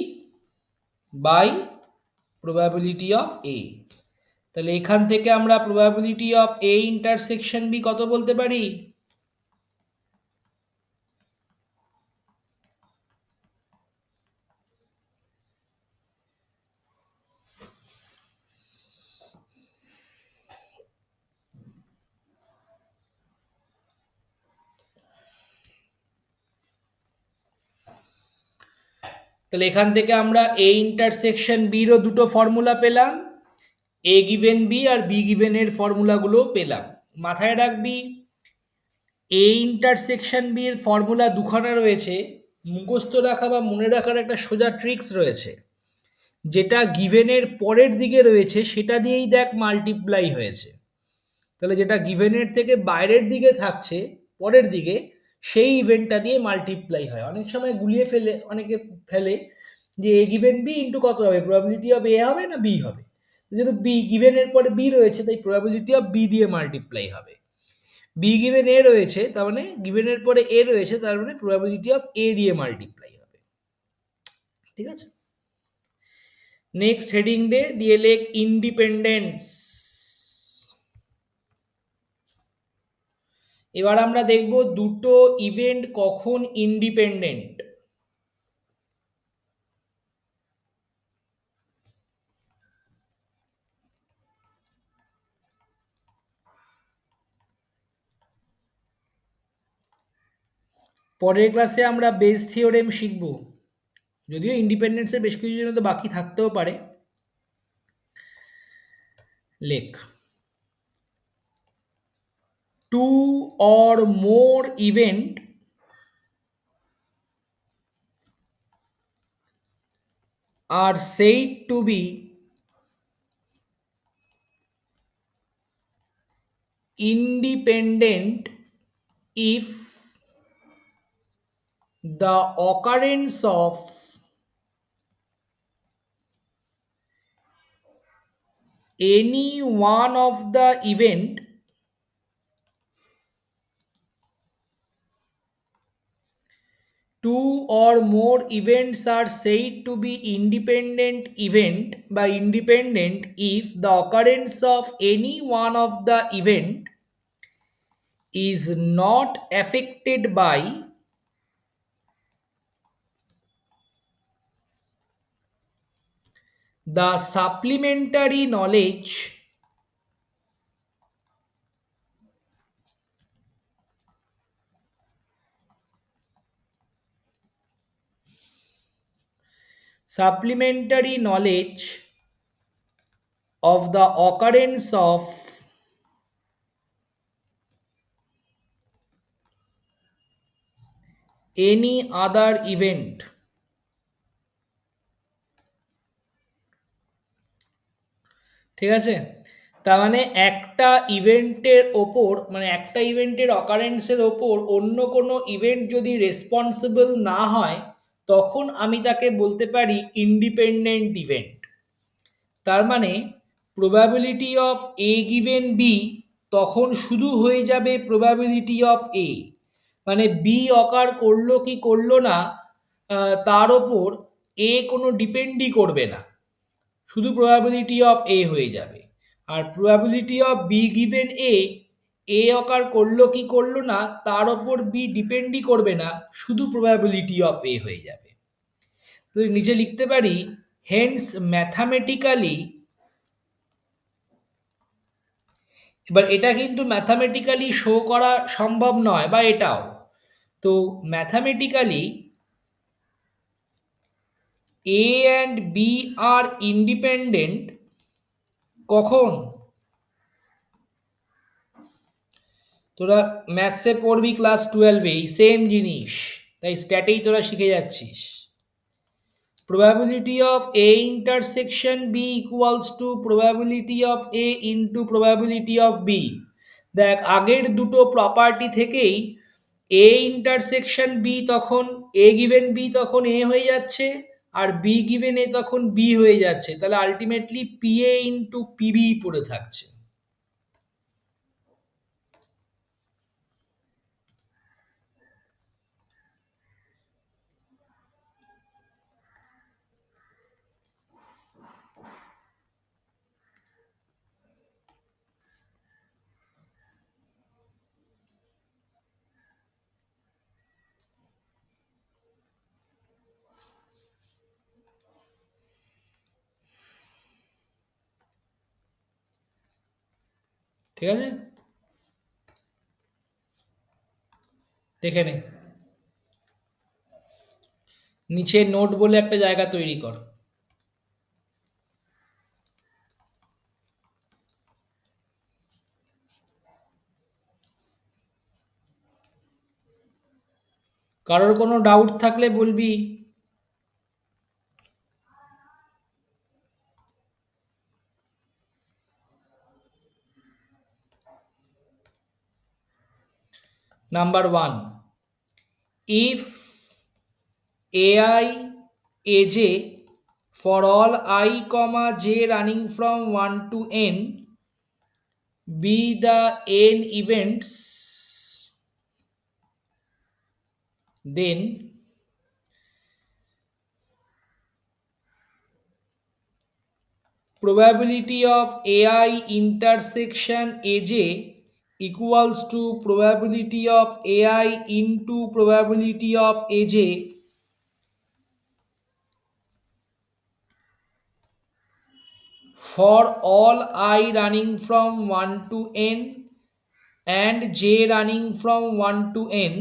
by probability of A. তাহলে এখান থেকে আমরা probability of A intersection B কত বলতে পারি? তাহলে এখান থেকে আমরা এ ইন্টারসেকশন বিরও দুটো ফর্মুলা পেলাম, এ গিভেন বি আর বি গিভেন এর ফর্মুলাগুলোও পেলাম। মাথায় রাখবি এ ইন্টারসেকশন বি এর ফর্মুলা দুখানা রয়েছে, মুখস্থ রাখা বা মনে রাখার একটা সোজা ট্রিক্স রয়েছে। যেটা গিভেনের পরের দিকে রয়েছে সেটা দিয়েই দেখ মাল্টিপ্লাই হয়েছে, তাহলে যেটা গিভেনের থেকে বাইরের দিকে থাকছে পরের দিকে সেই ইভেন্টটা দিয়ে মাল্টিপ্লাই হয়। অনেক সময় গুলিয়ে ফেলে অনেকে ফেলে যে এ গিভেন বি ইন্টু কত হবে, প্রবাবিলিটি অফ এ হবে না বি হবে। যেহেতু বি গিভেনের পরে বি রয়েছে তাই প্রবাবিলিটি অফ বি দিয়ে মাল্টিপ্লাই হবে। বি গিভেন এ রয়েছে তার মানে গিভেনের পরে এ রয়েছে তার মানে প্রবাবিলিটি অফ এ দিয়ে মাল্টিপ্লাই হবে। ঠিক আছে, নেক্সট হেডিং দিয়ে লেখ ইন্ডিপেন্ডেন্স। এবার আমরা দেখব দুটো ইভেন্ট কখন ইন্ডিপেন্ডেন্ট। পরের ক্লাসে আমরা বেস থিওরেম শিখব, যদিও ইন্ডিপেন্ডেন্সের বেশ কিছু জন্য তো বাকি থাকতেও পারে। লেখ two or more event are said to be independent if the occurrence of any one of the event two or more events are said to be independent event by independent if the occurrence of any one of the event is not affected by the supplementary knowledge of the occurrence of any other event। ঠিক আছে, তার মানে একটা ইভেন্টের ওপর মানে একটা ইভেন্টের অকারেন্সের ওপর অন্য কোনো ইভেন্ট যদি রেসপন্সিবল না হয় তখন আমি তাকে বলতে পারি ইন্ডিপেন্ডেন্ট ইভেন্ট। তার মানে probability of A given B তখন শুধু হয়ে যাবে প্রবাবিলিটি অফ এ, মানে বি অকার করলো কি করলো না তার ওপর এ কোনো ডিপেন্ডই করবে না, শুধু প্রবাবিলিটি অফ এ হয়ে যাবে। আর probability of be given a অকার করলো কি করলো না তার ওপর বি ডিপেন্ডই করবে না, শুধু প্রবাবিলিটি অফ এ হয়ে যাবে। তো নিচে লিখতে পারি হেন্স ম্যাথামেটিক্যালি, এবার এটা কিন্তু ম্যাথামেটিক্যালি শো করা সম্ভব নয় বা এটাও, তো mathematically A and B are independent কখন? তোরা ম্যাথসে পড়বি ক্লাস 12-এ এই সেম জিনিস, তাই স্ট্যাটেই তোরা শিখে যাচ্ছিস। probability of a intersection b equals to probability of a into probability of b। দেখ আগের দুটো প্রপার্টি থেকেই a ইন্টারসেকশন b তখন a গিভেন b তখন a হয়ে যাচ্ছে, আর বি গিভেন এ তখন বি হয়ে যাচ্ছে, তাহলে আলটিমেটলি পিএ ইন্টু পিবি পড়ে থাকছে। ঠিক আছে, দেখে নে, নিচে নোট বলে একটা জায়গা তৈরি কর। কারোর কোনো ডাউট থাকলে বলবি। Number 1, if ai aj for all I comma j running from 1 to n be the n events, then probability of ai intersection aj equals to probability of ai into probability of aj for all I running from 1 to n and j running from 1 to n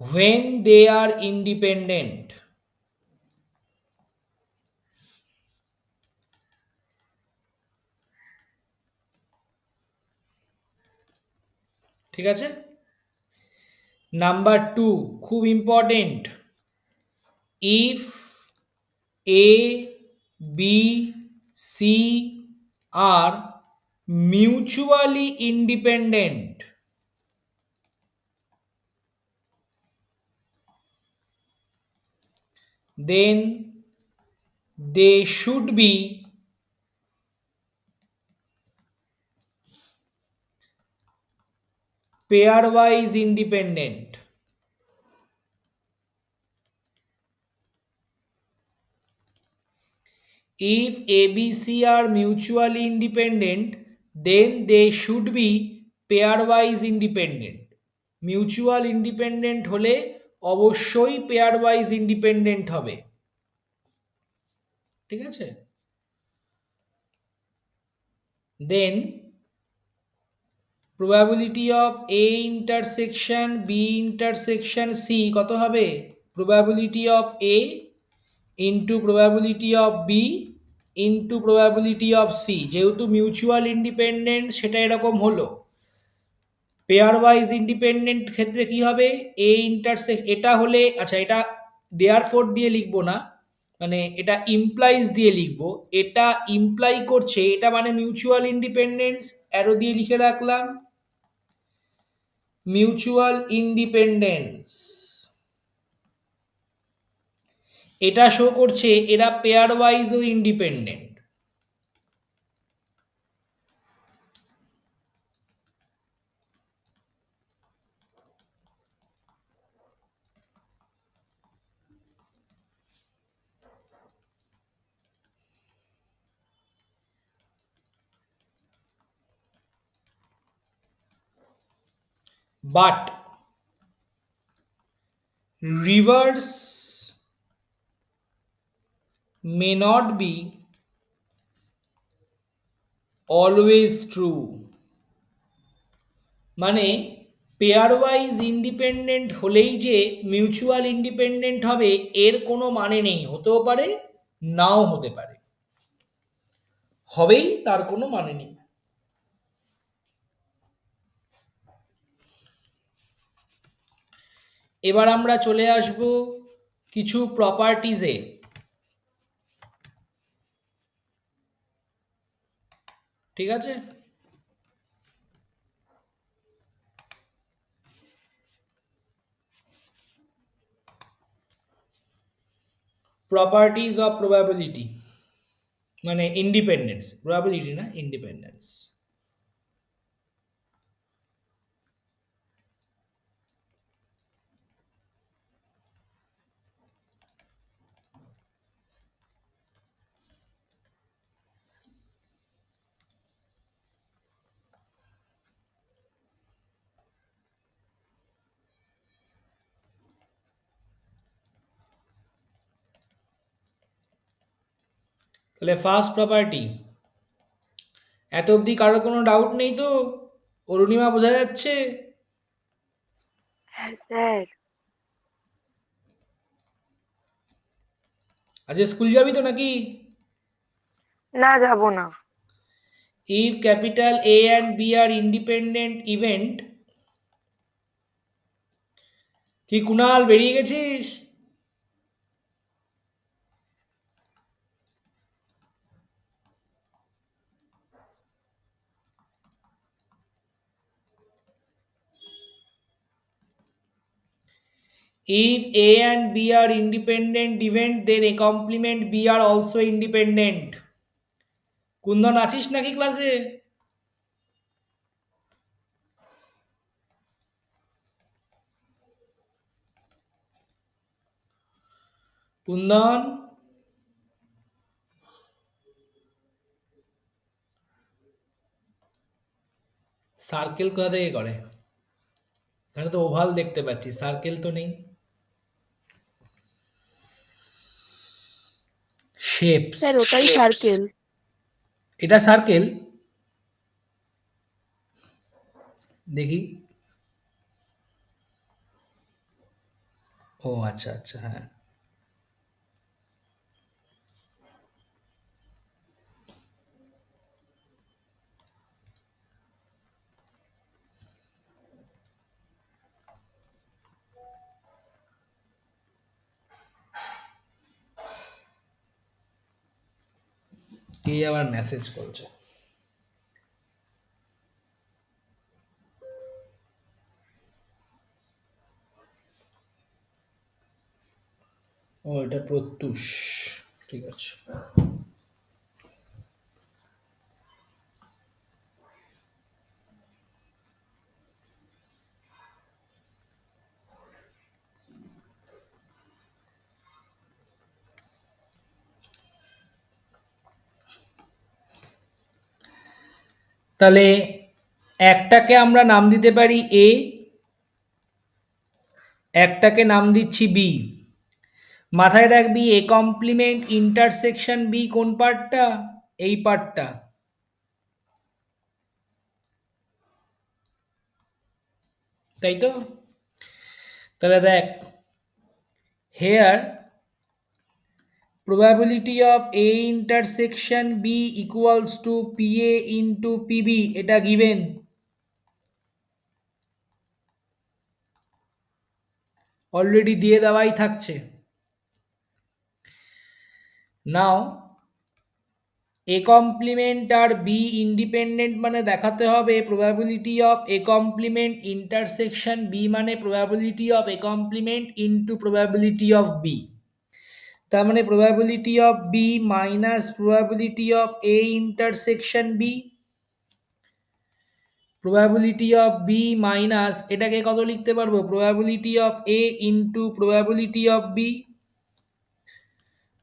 when they are independent. ঠিক আছে। Number 2 খুব important, if a b c are mutually independent, then they should be pairwise independent. If ABC are mutually independent, then they should be pairwise independent. Mutual independent হলে অবশ্যই pairwise independent হবে। ঠিক আছে, then probability of A intersection B intersection C কত হবে? Probability of A into probability of B into probability of C, যেহেতু mutual independent সেটা এরকম হলো। পেয়ার ওয়াইজ ইন্ডিপেন্ডেন্ট ক্ষেত্রে কি হবে? এ ইন্টারসেক্ট, এটা হলে, আচ্ছা এটা দেয়ারফোর দিয়ে লিখবো না, মানে এটা ইমপ্লাইজ দিয়ে লিখবো। এটা ইমপ্লাই করছে, এটা মানে মিউচুয়াল ইন্ডিপেন্ডেন্স, অ্যারো দিয়ে লিখে রাখলাম মিউচুয়াল ইন্ডিপেন্ডেন্স। এটা শো করছে এরা পেয়ার ওয়াইজও independent. But reverse may not be always true. মানে পেয়ার ওয়াইজ ইন্ডিপেন্ডেন্ট হলেই যে মিউচুয়াল ইন্ডিপেন্ডেন্ট হবে এর কোনো মানে নেই, হতেও পারে নাও হতে পারে, হবেই তার কোনো মানে নেই। এবার আমরা চলে আসব কিছু প্রপার্টিজে। ঠিক আছে, প্রপার্টিজ অফ প্রবাবিলিটি, মানে ইন্ডিপেন্ডেন্স, প্রবাবিলিটি না, ইন্ডিপেন্ডেন্স। তাহলে ফার্স্ট প্রপার্টি, এত অবধি কারোর কোনো ডাউট নেই তো? অরুণিমা বোঝা যাচ্ছে? হ্যাঁ স্যার। আজকে স্কুল যাবি তো নাকি? না, যাব না। If capital A and B are independent event, কি কুণাল বেরিয়ে গেছিস? If A and B are independent event, then A complement B are also independent. Kundan আছিস নাকি ক্লাসে? কুন্দন, সার্কেল কোথা থেকে করে? এখানে তো ওভাল দেখতে পাচ্ছি, সার্কেল তো নেই। শেপস, স্যার ওটাই সার্কেল। এটা সার্কেল? দেখি। ও আচ্ছা আচ্ছা, হ্যাঁ। কে আবার মেসেজ করছে? ও এটা প্রত্যুষ, ঠিক আছে। তাহলে একটাকে আমরা নাম দিতে পারি এ, একটাকে নাম দিচ্ছি বি। মাথায় রাখবি এ কমপ্লিমেন্ট ইন্টারসেকশন বি কোন পার্টটা? এই পার্টটা। তাই তো? তাহলে দেখ, hair probability of A intersection B equals to PA into PB, এটা given। অলরেডি দিয়ে দেওয়াই থাকছে। নাও A complement R B independent মানে দেখাতে হবে probability of A complement intersection B মানে probability of A complement into probability of B। তার মানে probability of B minus probability of A intersection B, probability of B minus এটাকে কত লিখতে পারবো? probability of A into probability of B।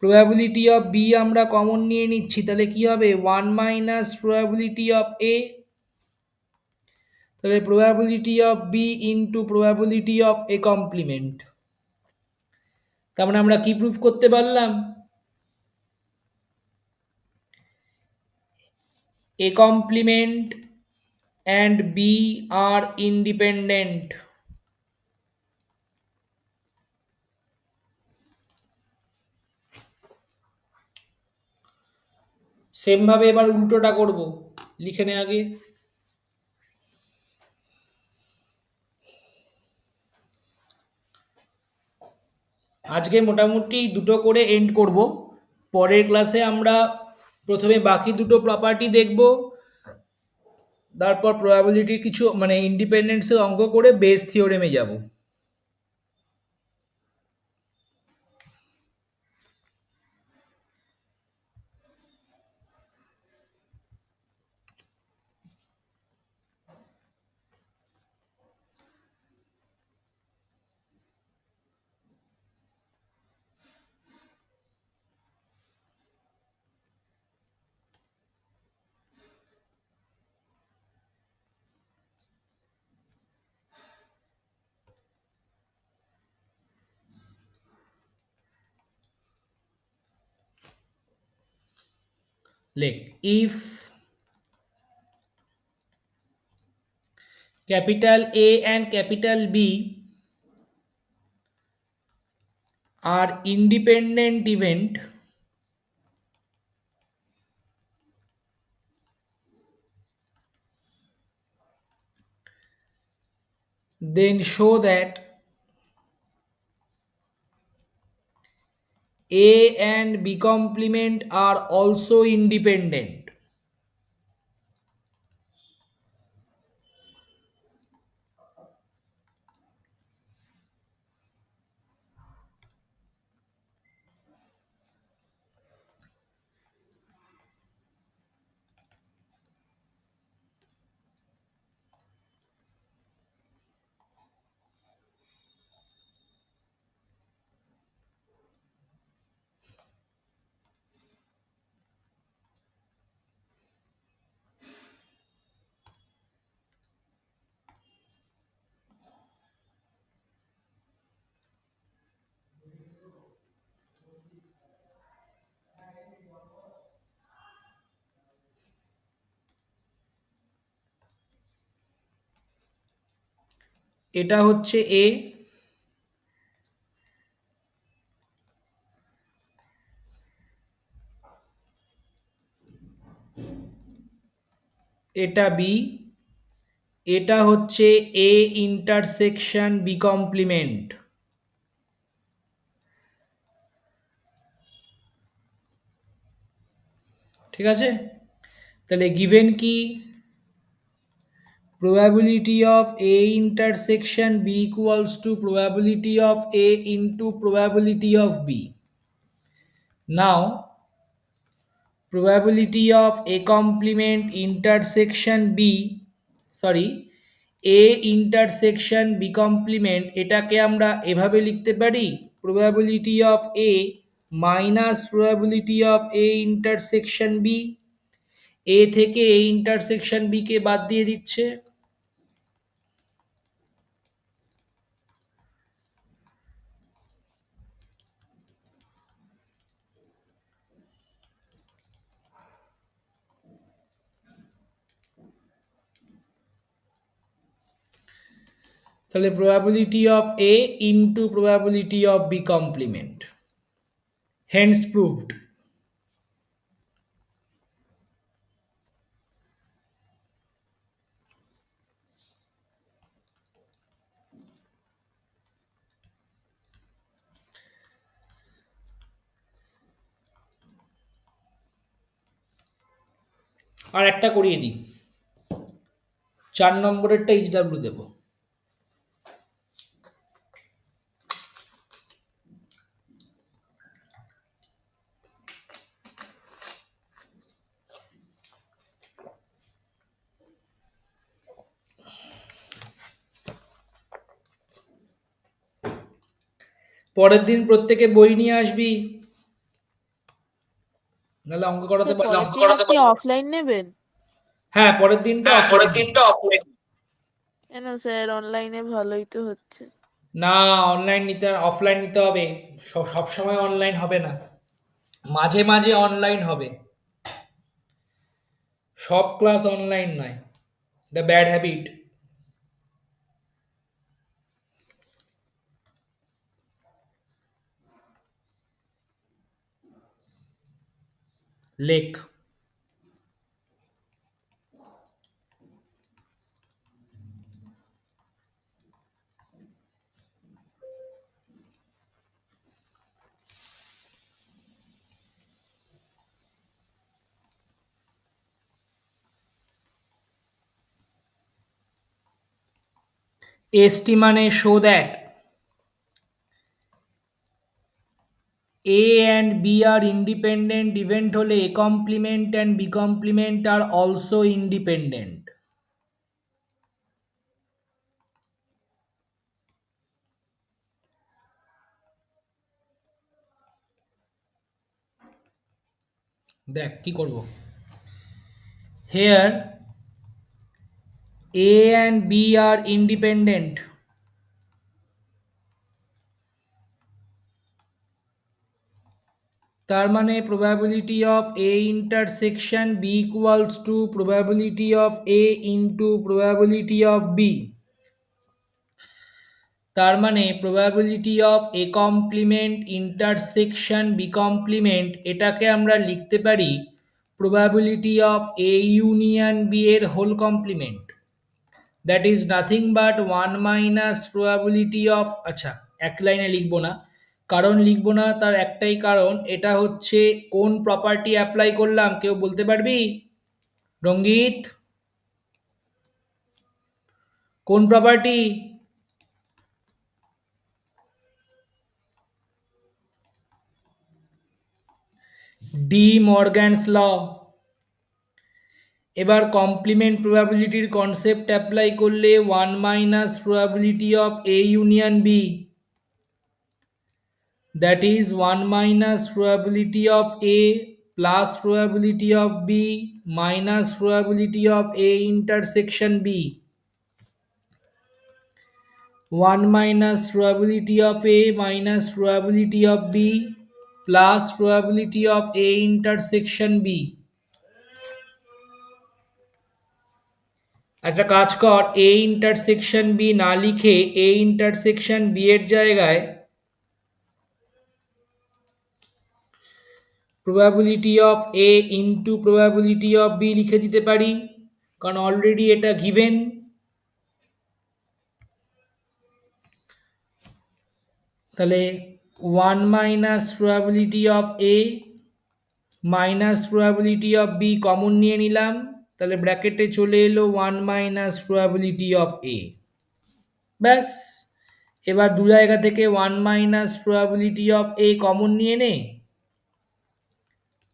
probability of B আমরা common নিয়ে নিচ্ছি, তাহলে কি হবে? 1 minus probability of A, তাহলে probability of B into probability of A complement। তার মানে আমরা কি প্রুফ করতে পারলাম? A complement and B are independent। Same ভাবে এবার উল্টোটা করব, লিখে নে আগে। আজকে মোটামুটি দুটো করে এন্ড করব। পরের ক্লাসে আমরা প্রথমে বাকি দুটো প্রপার্টি দেখব, তারপর প্রবাবিলিটির কিছু মানে ইন্ডিপেন্ডেন্সের অঙ্ক করে বেস থিওরেমে যাব। লেখ if capital A and capital B are independent event, then show that A and B complement are also independent. এটা হচ্ছে A, এটা B, এটা হচ্ছে A ইন্টারসেকশন B কমপ্লিমেন্ট। ঠিক আছে, তাহলে গিভেন কি probability of A intersection B equals to probability of A into probability of B. Now probability of A complement intersection B, sorry, A intersection B complement এটাকে আমরা এভাবে লিখতে পারি probability of A minus probability of A intersection B, A থেকে A intersection B কে বাদ দিয়ে দিচ্ছে, তাহলে probability of A into probability of B complement, hence proved. আর একটা করিয়ে দিই, 4 নম্বরেরটা এইচডাব্লিউ দেব। পরের দিন প্রত্যেকে বই নিয়ে আসবি, নাহলে অঙ্ক করাতে স্যার পারবো। পরের দিন আপনি অফলাইন নেবেন? হ্যাঁ, পরের দিনটা অফলাইন। কেন স্যার, অনলাইনে ভালোই তো হচ্ছে। না, অনলাইন নিতে, অফলাইন নিতে হবে, সব সময় অনলাইন হবে না, মাঝে মাঝে অনলাইন হবে, সব ক্লাস অনলাইন নয়, এটা ব্যাড হ্যাবিট। লেখ এসটি মানে show that A and B are independent event হলে A complement and B complement are also independent. দেখ কি করব, here A and B are independent, তার মানে probability of A intersection B equals to probability of A into probability of B। তার মানে probability of A complement intersection B complement এটাকে আমরা লিখতে পারি probability of A union B এর whole complement, that is nothing but 1 minus probability of, আচ্ছা এক লাইনে লিখবো না, কারণ লিখবো না তার একটাই কারণ, এটা হচ্ছে কোন প্রপার্টি অ্যাপ্লাই করলাম কেউ বলতে পারবি রঙ্গিত? কোন প্রপার্টি? ডি মর্গ্যানস ল। এবার কমপ্লিমেন্ট প্রবাবিলিটির কনসেপ্ট অ্যাপ্লাই করলে 1 minus probability of A union B, that is 1 minus probability of A plus probability of B minus probability of A intersection B, 1 minus probability of A minus probability of B plus probability of A intersection B। একটা কাজ কর, A intersection B না লিখে A intersection B এর জায়গায় probability of A into probability of B লিখে দিতে পারি, কারণ অলরেডি এটা গিভেন। তাহলে 1 minus probability of A minus probability of B common নিয়ে নিলাম, তাহলে ব্র্যাকেটে চলে এলো 1 মাইনাস probability of A। ব্যাস, এবার দু জায়গা থেকে 1 minus probability of A common নিয়ে নে,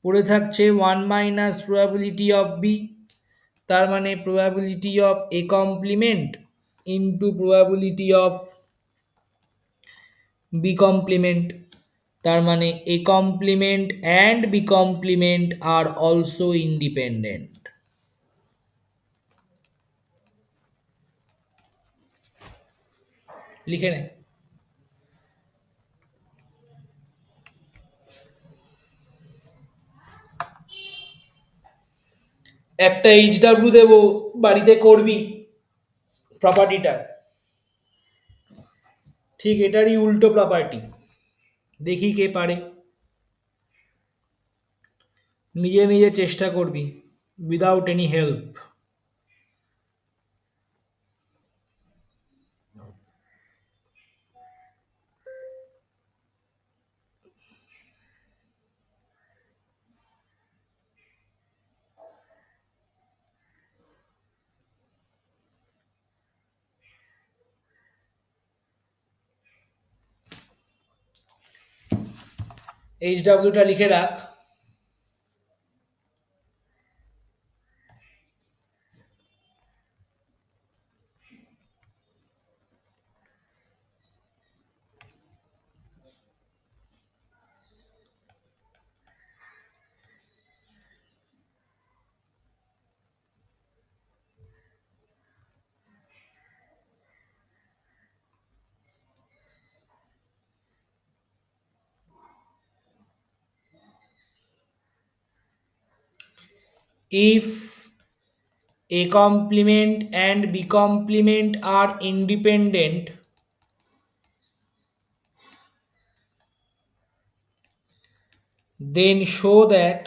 পড়ে থাকছে 1 মাইনাস probability of B। তার মানে probability of A complement into probability of B complement, তার মানে A complement and B complement are also independent। লিখে নে। একটা HW দেব, বাড়িতে করবি প্রপার্টিটা, ঠিক এটারই উল্টো প্রপার্টি, দেখি কে পারে। নিজে নিজে চেষ্টা করবি উইদাউট এনি হেল্প। HWটা লিখে রাখ। If A complement and B complement are independent, then show that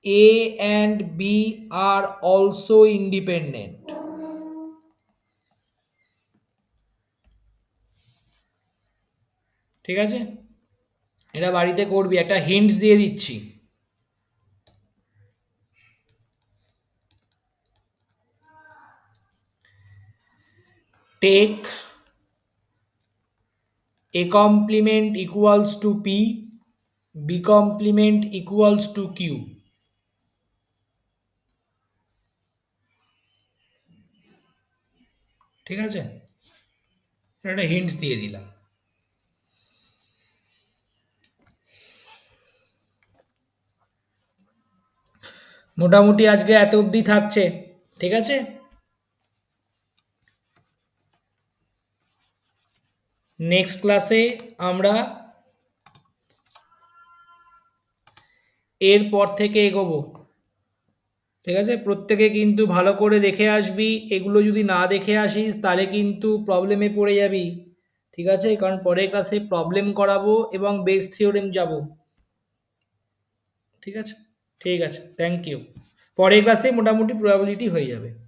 A and B are also independent। ঠিক আছে, এটা বাড়িতে করবি, একটা হিন্টস দিয়ে দিচ্ছি। Take A complement equals to P, B complement equals to Q। ঠিক আছে, একটা হিন্টস দিয়ে দিলাম। মোটামুটি আজকে এত অবধি থাকছে, ঠিক আছে। নেক্সট ক্লাসে আমরা এরপর থেকে এগোবো। ঠিক আছে, প্রত্যেকে কিন্তু ভালো করে দেখে আসবি, এগুলো যদি না দেখে আসিস তাহলে কিন্তু প্রবলেমে পড়ে যাবি। ঠিক আছে, কারণ পরের ক্লাসে প্রবলেম করাবো এবং বেস থিওরেম যাব। ঠিক আছে, ঠিক আছে, থ্যাংক ইউ। পরের ক্লাসে মোটামুটি প্রবাবিলিটি হয়ে যাবে।